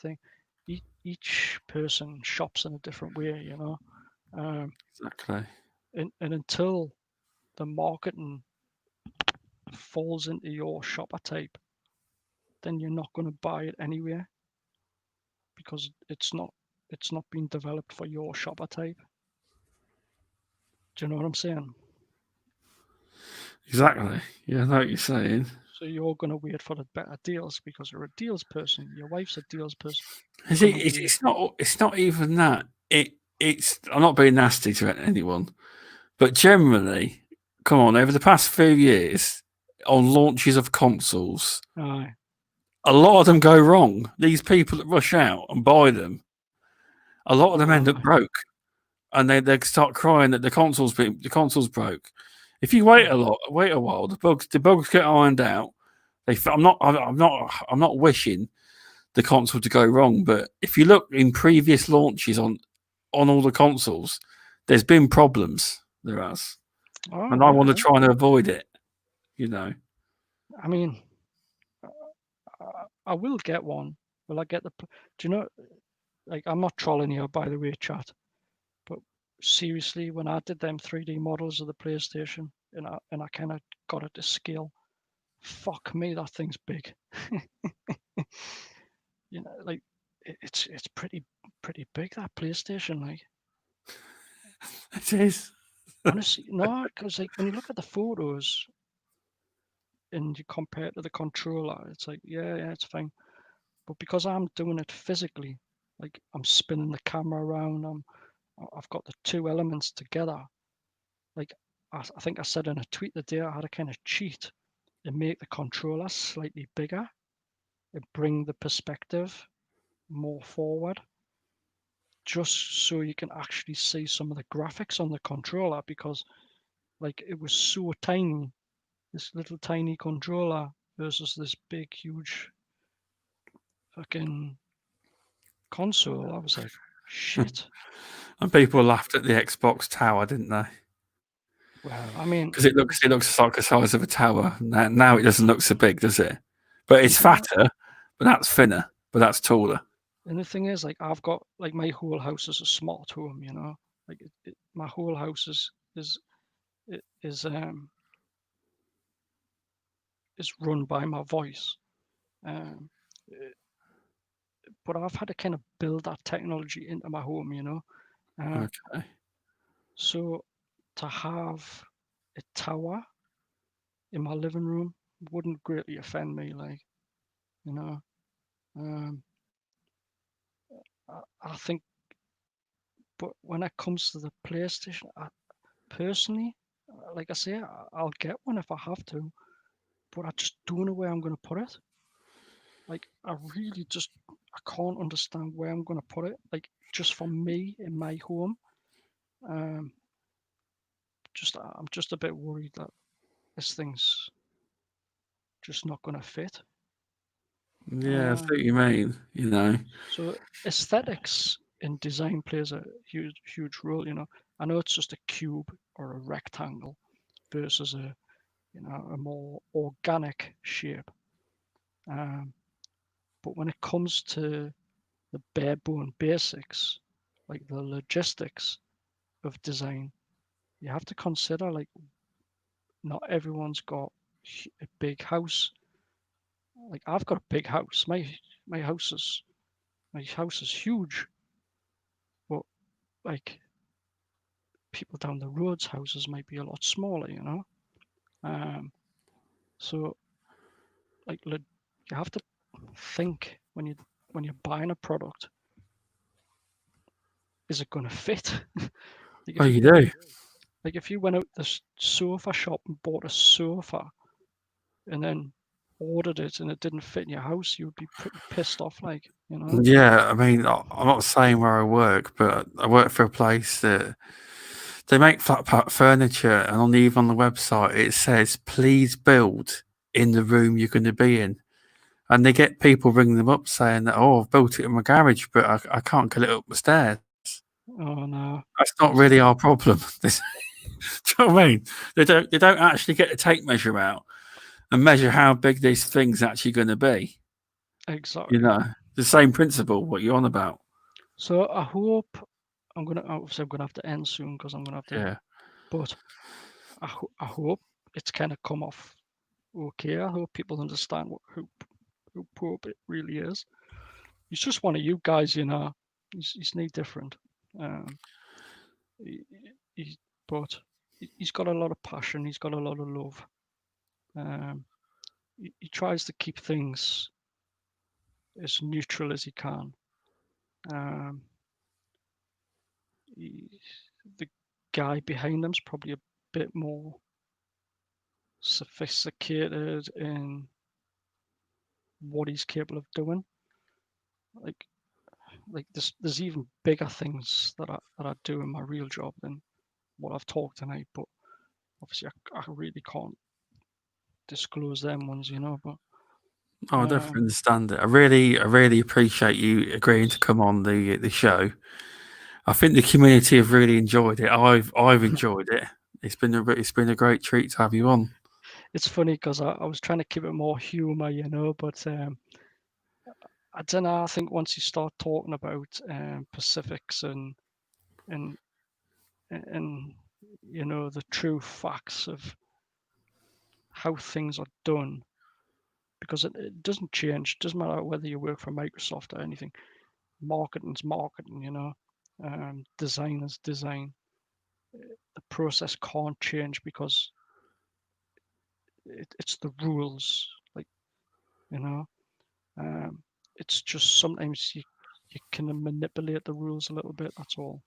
each person shops in a different way, Exactly. And until the marketing falls into your shopper type, then you're not going to buy it anywhere, because it's not being developed for your shopper type. Do you know what I'm saying? Exactly. Yeah, I know what you're saying. So you're going to wait for the better deals because you're a deals person. Your wife's a deals person. It's not even that. It's. I'm not being nasty to anyone, but generally, come on. Over the past few years, on launches of consoles, a lot of them go wrong. These people that rush out and buy them, a lot of them end up broke, and they start crying that the console's broke. If you wait a while, the bugs get ironed out. I'm not wishing the console to go wrong, but if you look in previous launches on all the consoles, there's been problems. There has, and I want to try and avoid it. I mean, I will get one. Will I get do you know? Like, I'm not trolling you, by the way, chat. But seriously, when I did them 3D models of the PlayStation, and I kind of got it to scale, fuck me, that thing's big. Like, it's pretty big, that PlayStation, like. It is. Honestly, no, because, like, when you look at the photos and you compare it to the controller, it's like, yeah, it's fine. But because I'm doing it physically, like, I'm spinning the camera around, I've got the two elements together. Like, I think I said in a tweet the day I had to kind of cheat and make the controller slightly bigger and bring the perspective more forward, just so you can actually see some of the graphics on the controller, because, like, it was so tiny, this little tiny controller versus this big, huge fucking console. I was like, shit. And people laughed at the Xbox tower, didn't they? Well, I mean, because it looks like the size of a tower. Now it doesn't look so big, does it? But it's fatter, but that's thinner, but that's taller. And the thing is, like, I've got, like, my whole house is a smart home, like, my whole house is run by my voice. But I've had to kind of build that technology into my home, Okay. So to have a tower in my living room wouldn't greatly offend me, like, I think. But when it comes to the PlayStation, personally, like I say, I'll get one if I have to, but I just don't know where I'm going to put it. Like, I can't understand where I'm going to put it. Like, just for me in my home, I'm just a bit worried that this thing's just not going to fit. Yeah, I see what you mean. So aesthetics in design plays a huge role. I know it's just a cube or a rectangle versus a more organic shape. But when it comes to the bare bone basics, like the logistics of design, you have to consider like not everyone's got a big house. Like I've got a big house. My house is huge, but like people down the road's houses might be a lot smaller. So like you have to think when you're buying a product, is it going to fit? Like Oh, if you do? like if you went out the sofa shop and bought a sofa and then ordered it and it didn't fit in your house, you would be pretty pissed off, Yeah, I mean, I'm not saying where I work, but I work for a place that they make flat pack furniture, and even on the website it says, "Please build in the room you're going to be in." And they get people ringing them up saying that, "Oh, I've built it in my garage, but I can't get it up the stairs." Oh no. That's not really our problem. Do you know what I mean? They don't actually get a tape measure out and measure how big these things actually going to be. Exactly. The same principle. What you're on about? So I hope I'm gonna have to end soon because I'm gonna have to. Yeah. But I hope it's kind of come off okay. I hope people understand who Pope it really is. He's just one of you guys, He's no different. He, but he's got a lot of passion. He's got a lot of love. He tries to keep things as neutral as he can. The guy behind them's probably a bit more sophisticated in what he's capable of doing. Like there's even bigger things that I do in my real job than what I've talked tonight. But obviously, I really can't disclose them ones, But I definitely understand it. I really appreciate you agreeing to come on the show. I think the community have really enjoyed it. I've enjoyed it. It's been a great treat to have you on. It's funny because I was trying to keep it more humor, but I don't know. I think once you start talking about Pacifics and the true facts of how things are done, because it doesn't change. It doesn't matter whether you work for Microsoft or anything. Marketing's marketing, design is design. The process can't change because it's the rules. Like, it's just sometimes you can manipulate the rules a little bit. That's all.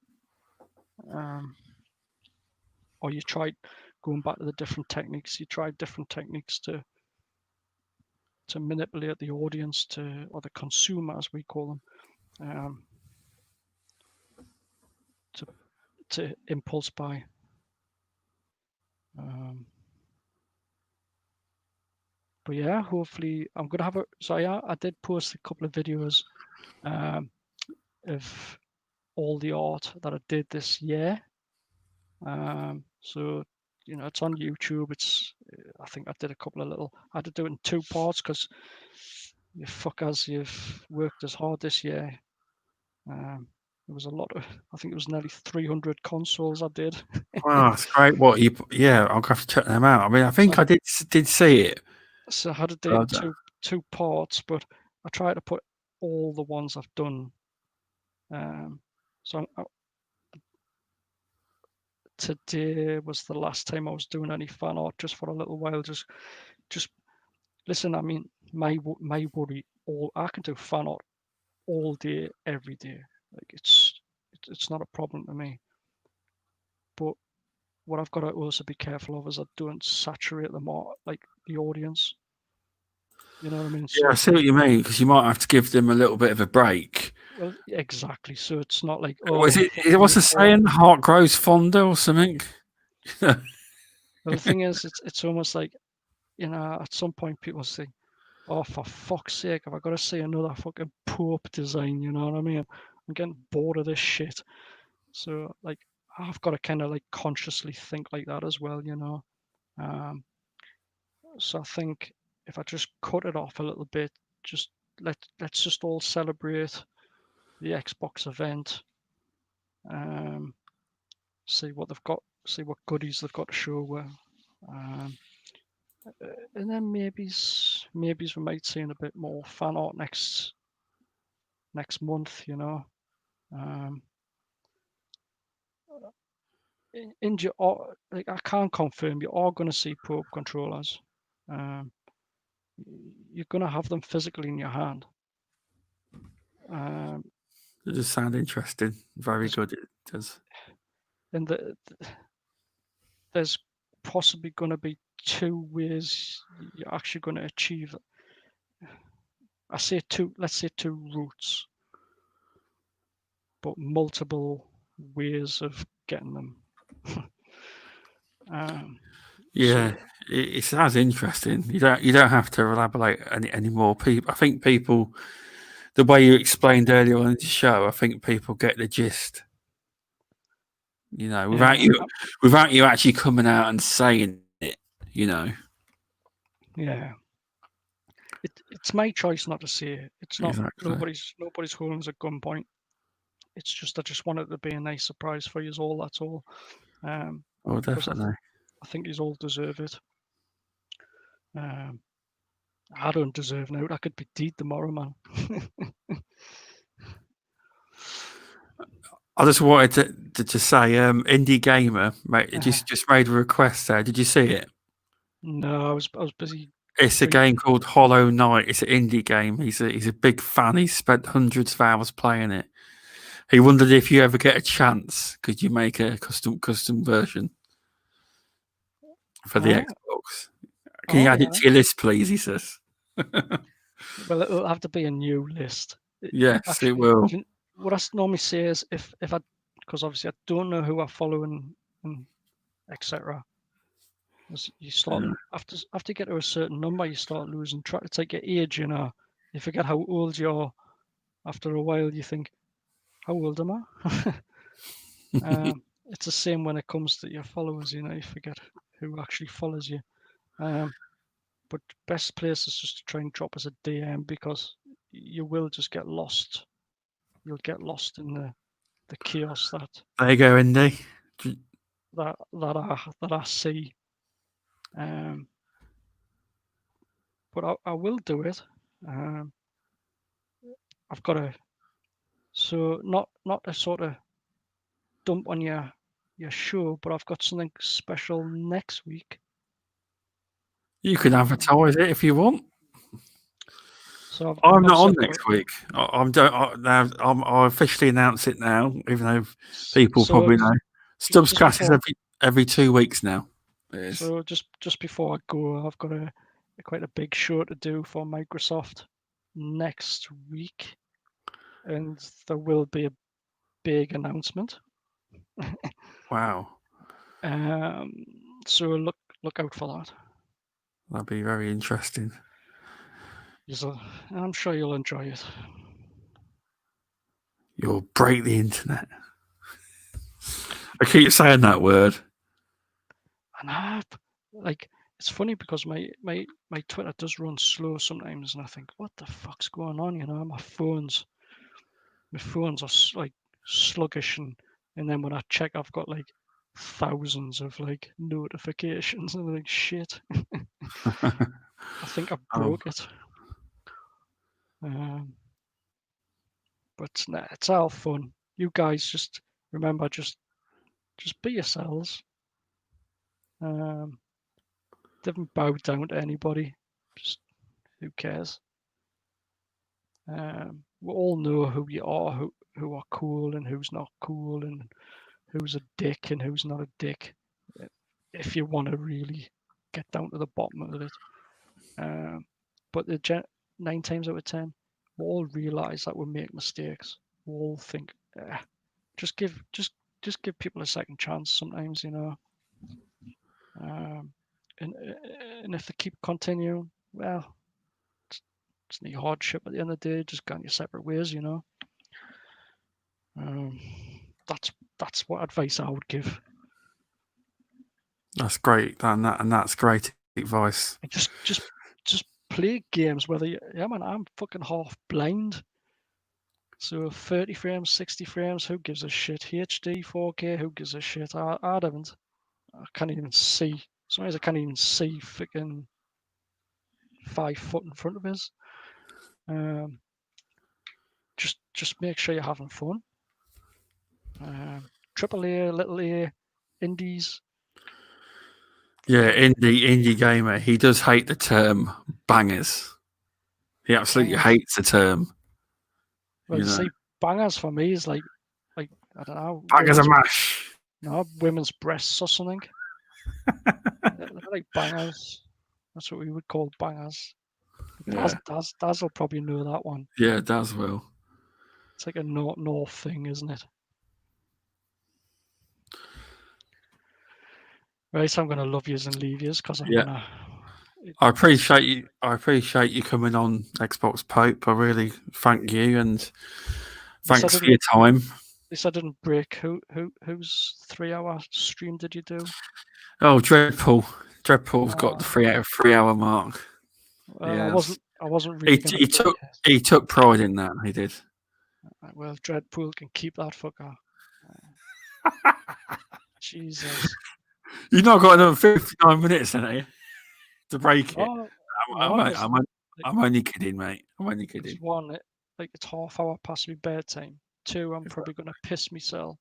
Or you try going back to the different techniques. You try different techniques to manipulate the audience or the consumer, as we call them, to impulse buy. But yeah, hopefully I'm gonna have so yeah, I did post a couple of videos of all the art that I did this year. So it's on YouTube. I think I did a couple of I had to do it in 2 parts because you fuckers, you've worked as hard this year. There was a lot of, I think it was nearly 300 consoles I did. Wow, that's great. Yeah, I'll have to check them out. I mean, I think I did see it. So I had to do it in two parts, but I tried to put all the ones I've done. So today was the last time I was doing any fan art, just for a little while. Just listen. I mean, my worry. I can do fan art all day, every day. Like it's not a problem to me. But what I've got to also be careful of is I don't saturate the audience. You know what I mean? Yeah, I see what you mean, because you might have to give them a little bit of a break. Well, exactly. So it's not like, Was oh, it what's the or, saying? Heart grows fonder or something? well, the thing is, it's almost like, at some point people say, oh, for fuck's sake, have I got to see another fucking Pope design? You know what I mean? I'm getting bored of this shit. So, like, I've got to kind of like consciously think like that as well, So I think if I just cut it off a little bit, just let's just all celebrate the Xbox event. See what they've got, see what goodies they've got to show. Um, and then maybe we might see a bit more fan art next month. Um, in like I can't confirm you are going to see Probe controllers. Um, you're going to have them physically in your hand. It does sound interesting. Very good. It does. And there's possibly going to be two ways you're actually going to achieve it. Let's say two routes, but multiple ways of getting them. Yeah, So, it sounds interesting. You don't have to elaborate any more. People, I think people, the way you explained earlier on in the show, I think people get the gist. Without you actually coming out and saying it. Yeah, it's my choice not to say it. It's not Exactly. nobody's holding us at gunpoint. It's just I just wanted to be a nice surprise for you all. That's all. Oh, Because definitely. I think you all deserve it. I don't deserve now. I could be dead tomorrow, man. I just wanted to say, Indie Gamer, mate, just made a request there. Did you see it? No, I was busy. It's a game called Hollow Knight. It's an indie game. He's a big fan. He's spent hundreds of hours playing it. He wondered if you ever get a chance, could you make a custom version for the Xbox? Can you add it to your list, please? He says. Well, it'll have to be a new list. Yes, Actually, it will. what I normally say is if I, because obviously I don't know who I follow and etc. You start after you get to a certain number, you start losing track. It's like your age, you forget how old you are. After a while, you think, how old am I? It's the same when it comes to your followers. You forget who actually follows you. But best place is just to try and drop us a DM because you will just get lost. You'll get lost in the chaos there you go, Indy. that I see. But I will do it. I've got not a sort of dump on your show, but I've got something special next week. You can advertise it if you want. So I'm not on next week. I'll officially announce it now, even though people probably know. Stubzcast is every 2 weeks now. So just before I go, I've got quite a big show to do for Microsoft next week, and there will be a big announcement. Wow. So look out for that. That'd be very interesting. I'm sure you'll enjoy it. You'll break the internet. I keep saying that word. And it's funny because my Twitter does run slow sometimes, and I think, what the fuck's going on? My phones are like sluggish, and then when I check, I've got like thousands of like notifications, and I'm like, shit. I think I broke it. But nah, it's all fun. You guys just remember, just be yourselves. Don't bow down to anybody. Just who cares? We all know who you are, who are cool and who's not cool, and who's a dick and who's not a dick. If you want to really get down to the bottom of it, but 9 times out of 10, we all realise that we make mistakes. all think, just give people a second chance sometimes, you know. And if they keep continuing, well, it's no hardship at the end of the day. Just go your separate ways, you know. That's what advice I would give. That's great, and that's great advice. And just play games. Whether I'm fucking half blind. So 30 frames, 60 frames, who gives a shit? HD, 4K, who gives a shit? I can't even see. Sometimes I can't even see fucking 5 foot in front of us. Just make sure you're having fun. Triple A, little A, indies. Yeah, indie gamer. He does hate the term bangers. He absolutely hates the term. Well, you see, bangers for me is like I don't know. Bangers and mash. No, women's breasts or something. They're like bangers. That's what we would call bangers. Yeah. Daz will probably know that one. Yeah, Daz will. It's like a north thing, isn't it? Right, so I'm gonna love yous and leave yous because I'm gonna. I appreciate you. I appreciate you coming on Xbox Pope. I really thank you, and thanks for your time. At least I didn't break. Whose 3-hour stream did you do? Oh, Dreadpool. Dreadpool's got the 3-hour mark. I wasn't really. He took pride in that. He did. Well, Dreadpool can keep that fucker. Jesus. You've not got another 59 minutes, have you, to break it? Oh, I'm only kidding, mate. I'm only kidding. One, it's half hour past my bedtime. 2, I'm probably gonna piss myself.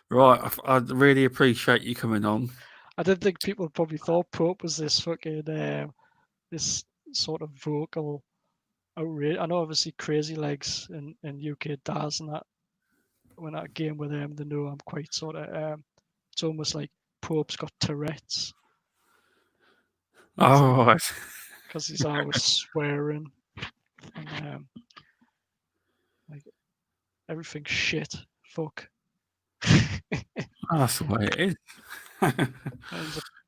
Right, I really appreciate you coming on. I did think people probably thought Pope was this fucking this sort of vocal outrage. I know obviously Crazy Legs and UK Daz and that when I game with them, they know I'm quite sort of it's almost like Pope's got Tourette's. Oh, right. Because he's always swearing and like everything's shit. Fuck. That's the way it is.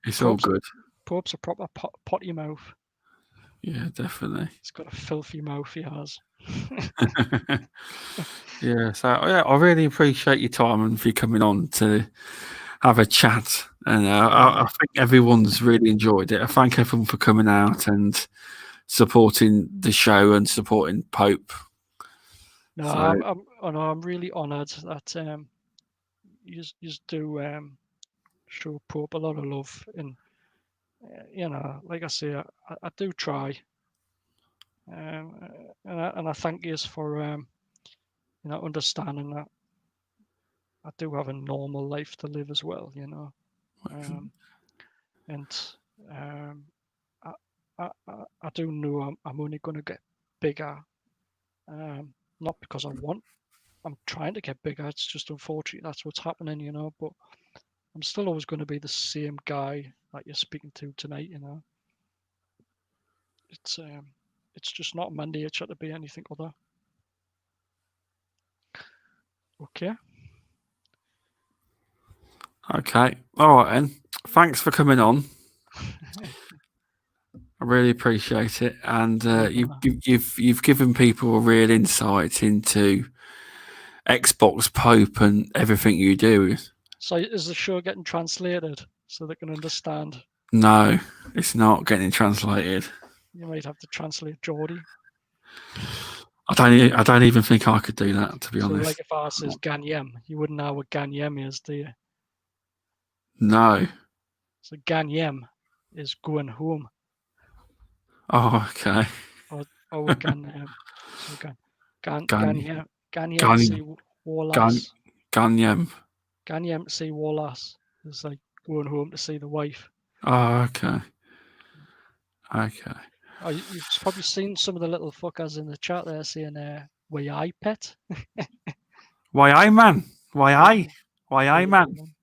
It's all good. Pope's a proper potty mouth. Yeah, definitely. He's got a filthy mouth, he has. Yeah, so I really appreciate your time and for you coming on to have a chat. And I think everyone's really enjoyed it. I thank everyone for coming out and supporting the show and supporting Pope. No, I'm really honoured that you do show Pope a lot of love, and like I say, I do try, and I thank you for understanding that I do have a normal life to live as well, and I do know I'm only going to get bigger, not because I'm trying to get bigger. It's just unfortunately that's what's happening, but I'm still always going to be the same guy that you're speaking to tonight, It's just not my nature to be anything other. Okay. Okay. All right, then. Thanks for coming on. I really appreciate it, and you've given people a real insight into Xbox Pope and everything you do. So is the show getting translated so they can understand? No, it's not getting translated. You might have to translate Geordie. I don't even think I could do that, to be honest. Like if I says Ganyem, you wouldn't know what Ganyem is, do you? No. So Ganyem is going home. Oh, okay. Or we can Ganyem see Wallace. Ganyem see Wallace is like going home to see the wife. Oh, okay. Okay. Oh, you've probably seen some of the little fuckers in the chat there saying, "Why I pet?" Why I man? Why I man?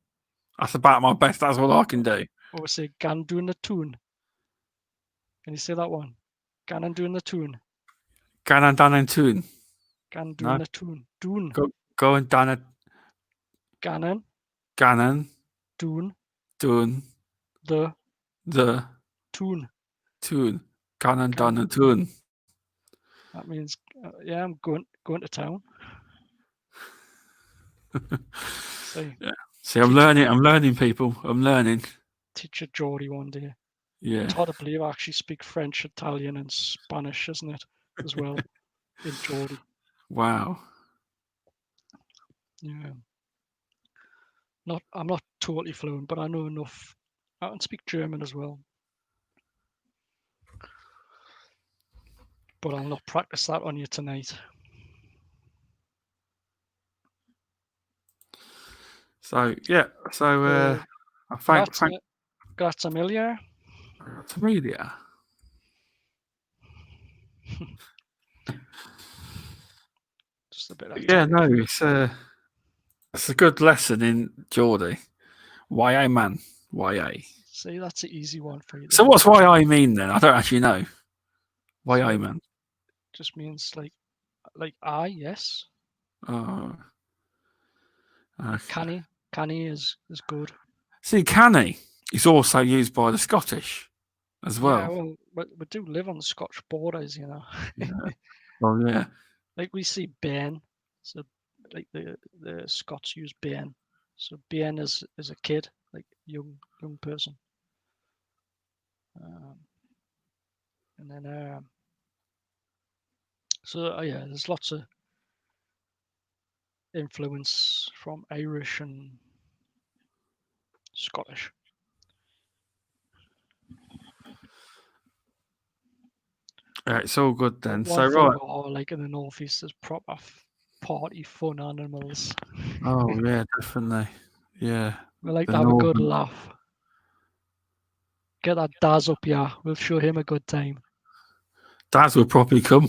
That's about my best. That's all I can do. Or we say, "Gan doing the tune." Can you say that one? Gan and doing the tune. Gan and dan and tune. Gan doon a toon. Doon. Go and dan a Gannon. Doon. The. Toon. Ganon dan a toon. That means, I'm going to town. See, I'm learning, people. I'm learning. Teacher Geordie one day. Yeah. It's hard to believe I actually speak French, Italian, and Spanish, isn't it? As well, in Geordie. Wow. Yeah. I'm not totally fluent, but I know enough. I can speak German as well. But I'll not practice that on you tonight. So yeah. So I thank. Grazie mille. Amelia. Just a bit of it's a good lesson in Geordie. YA man. YA. See, that's an easy one for you. So what's YA mean then? I don't actually know. YA man. Just means like I, yes. Oh. Okay. Canny is good. See, canny is also used by the Scottish as well. Yeah, well, we do live on the Scottish borders, you know. Yeah. Well, yeah. Like we see bairn, so like the Scots use bairn. So bairn is a kid, like young person. And then there's lots of influence from Irish and Scottish. Yeah, it's all good then. One thing like in the northeast, there's proper party fun animals. Oh yeah, definitely. Yeah. We like to have a good laugh. Get that Daz up here. We'll show him a good time. Daz will probably come.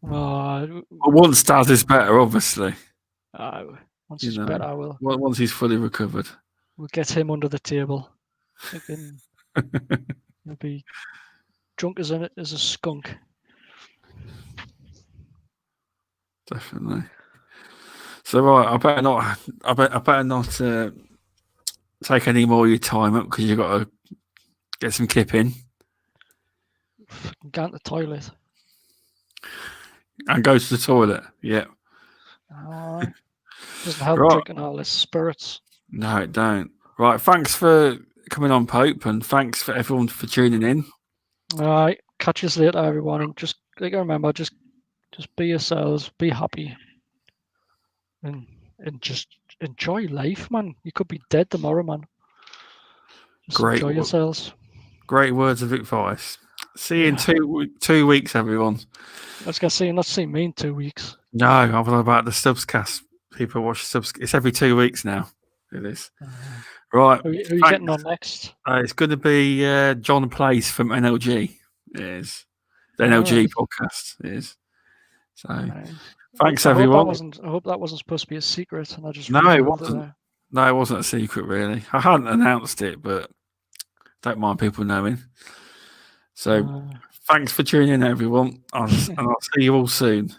Once Daz is better, obviously. Once he's better, I will. Once he's fully recovered. We'll get him under the table. He'll be drunk as a skunk. Definitely. So right, I better not take any more of your time up because you've got to get some kip in. Go to the toilet. And go to the toilet. Yeah. Doesn't help drinking all this spirits. No, it don't. Right, thanks for coming on, Pope, and thanks for everyone for tuning in. All right, catch us later, everyone, and just remember, just be yourselves, be happy, and just enjoy life, man. You could be dead tomorrow, man. Just enjoy yourselves. Great words of advice. See you in 2 weeks, everyone. I was gonna say, not see me in 2 weeks. No, I'm all about the Stubzcast. People watch Stubz. It's every 2 weeks now. It is. Right. Who are you getting on next? It's going to be John Place from NLG. It is. The NLG podcast. It is. So, thanks, everyone. I hope that wasn't supposed to be a secret. And I just it wasn't. No, it wasn't a secret, really. I hadn't announced it, but don't mind people knowing. So, thanks for tuning in, everyone. And I'll see you all soon.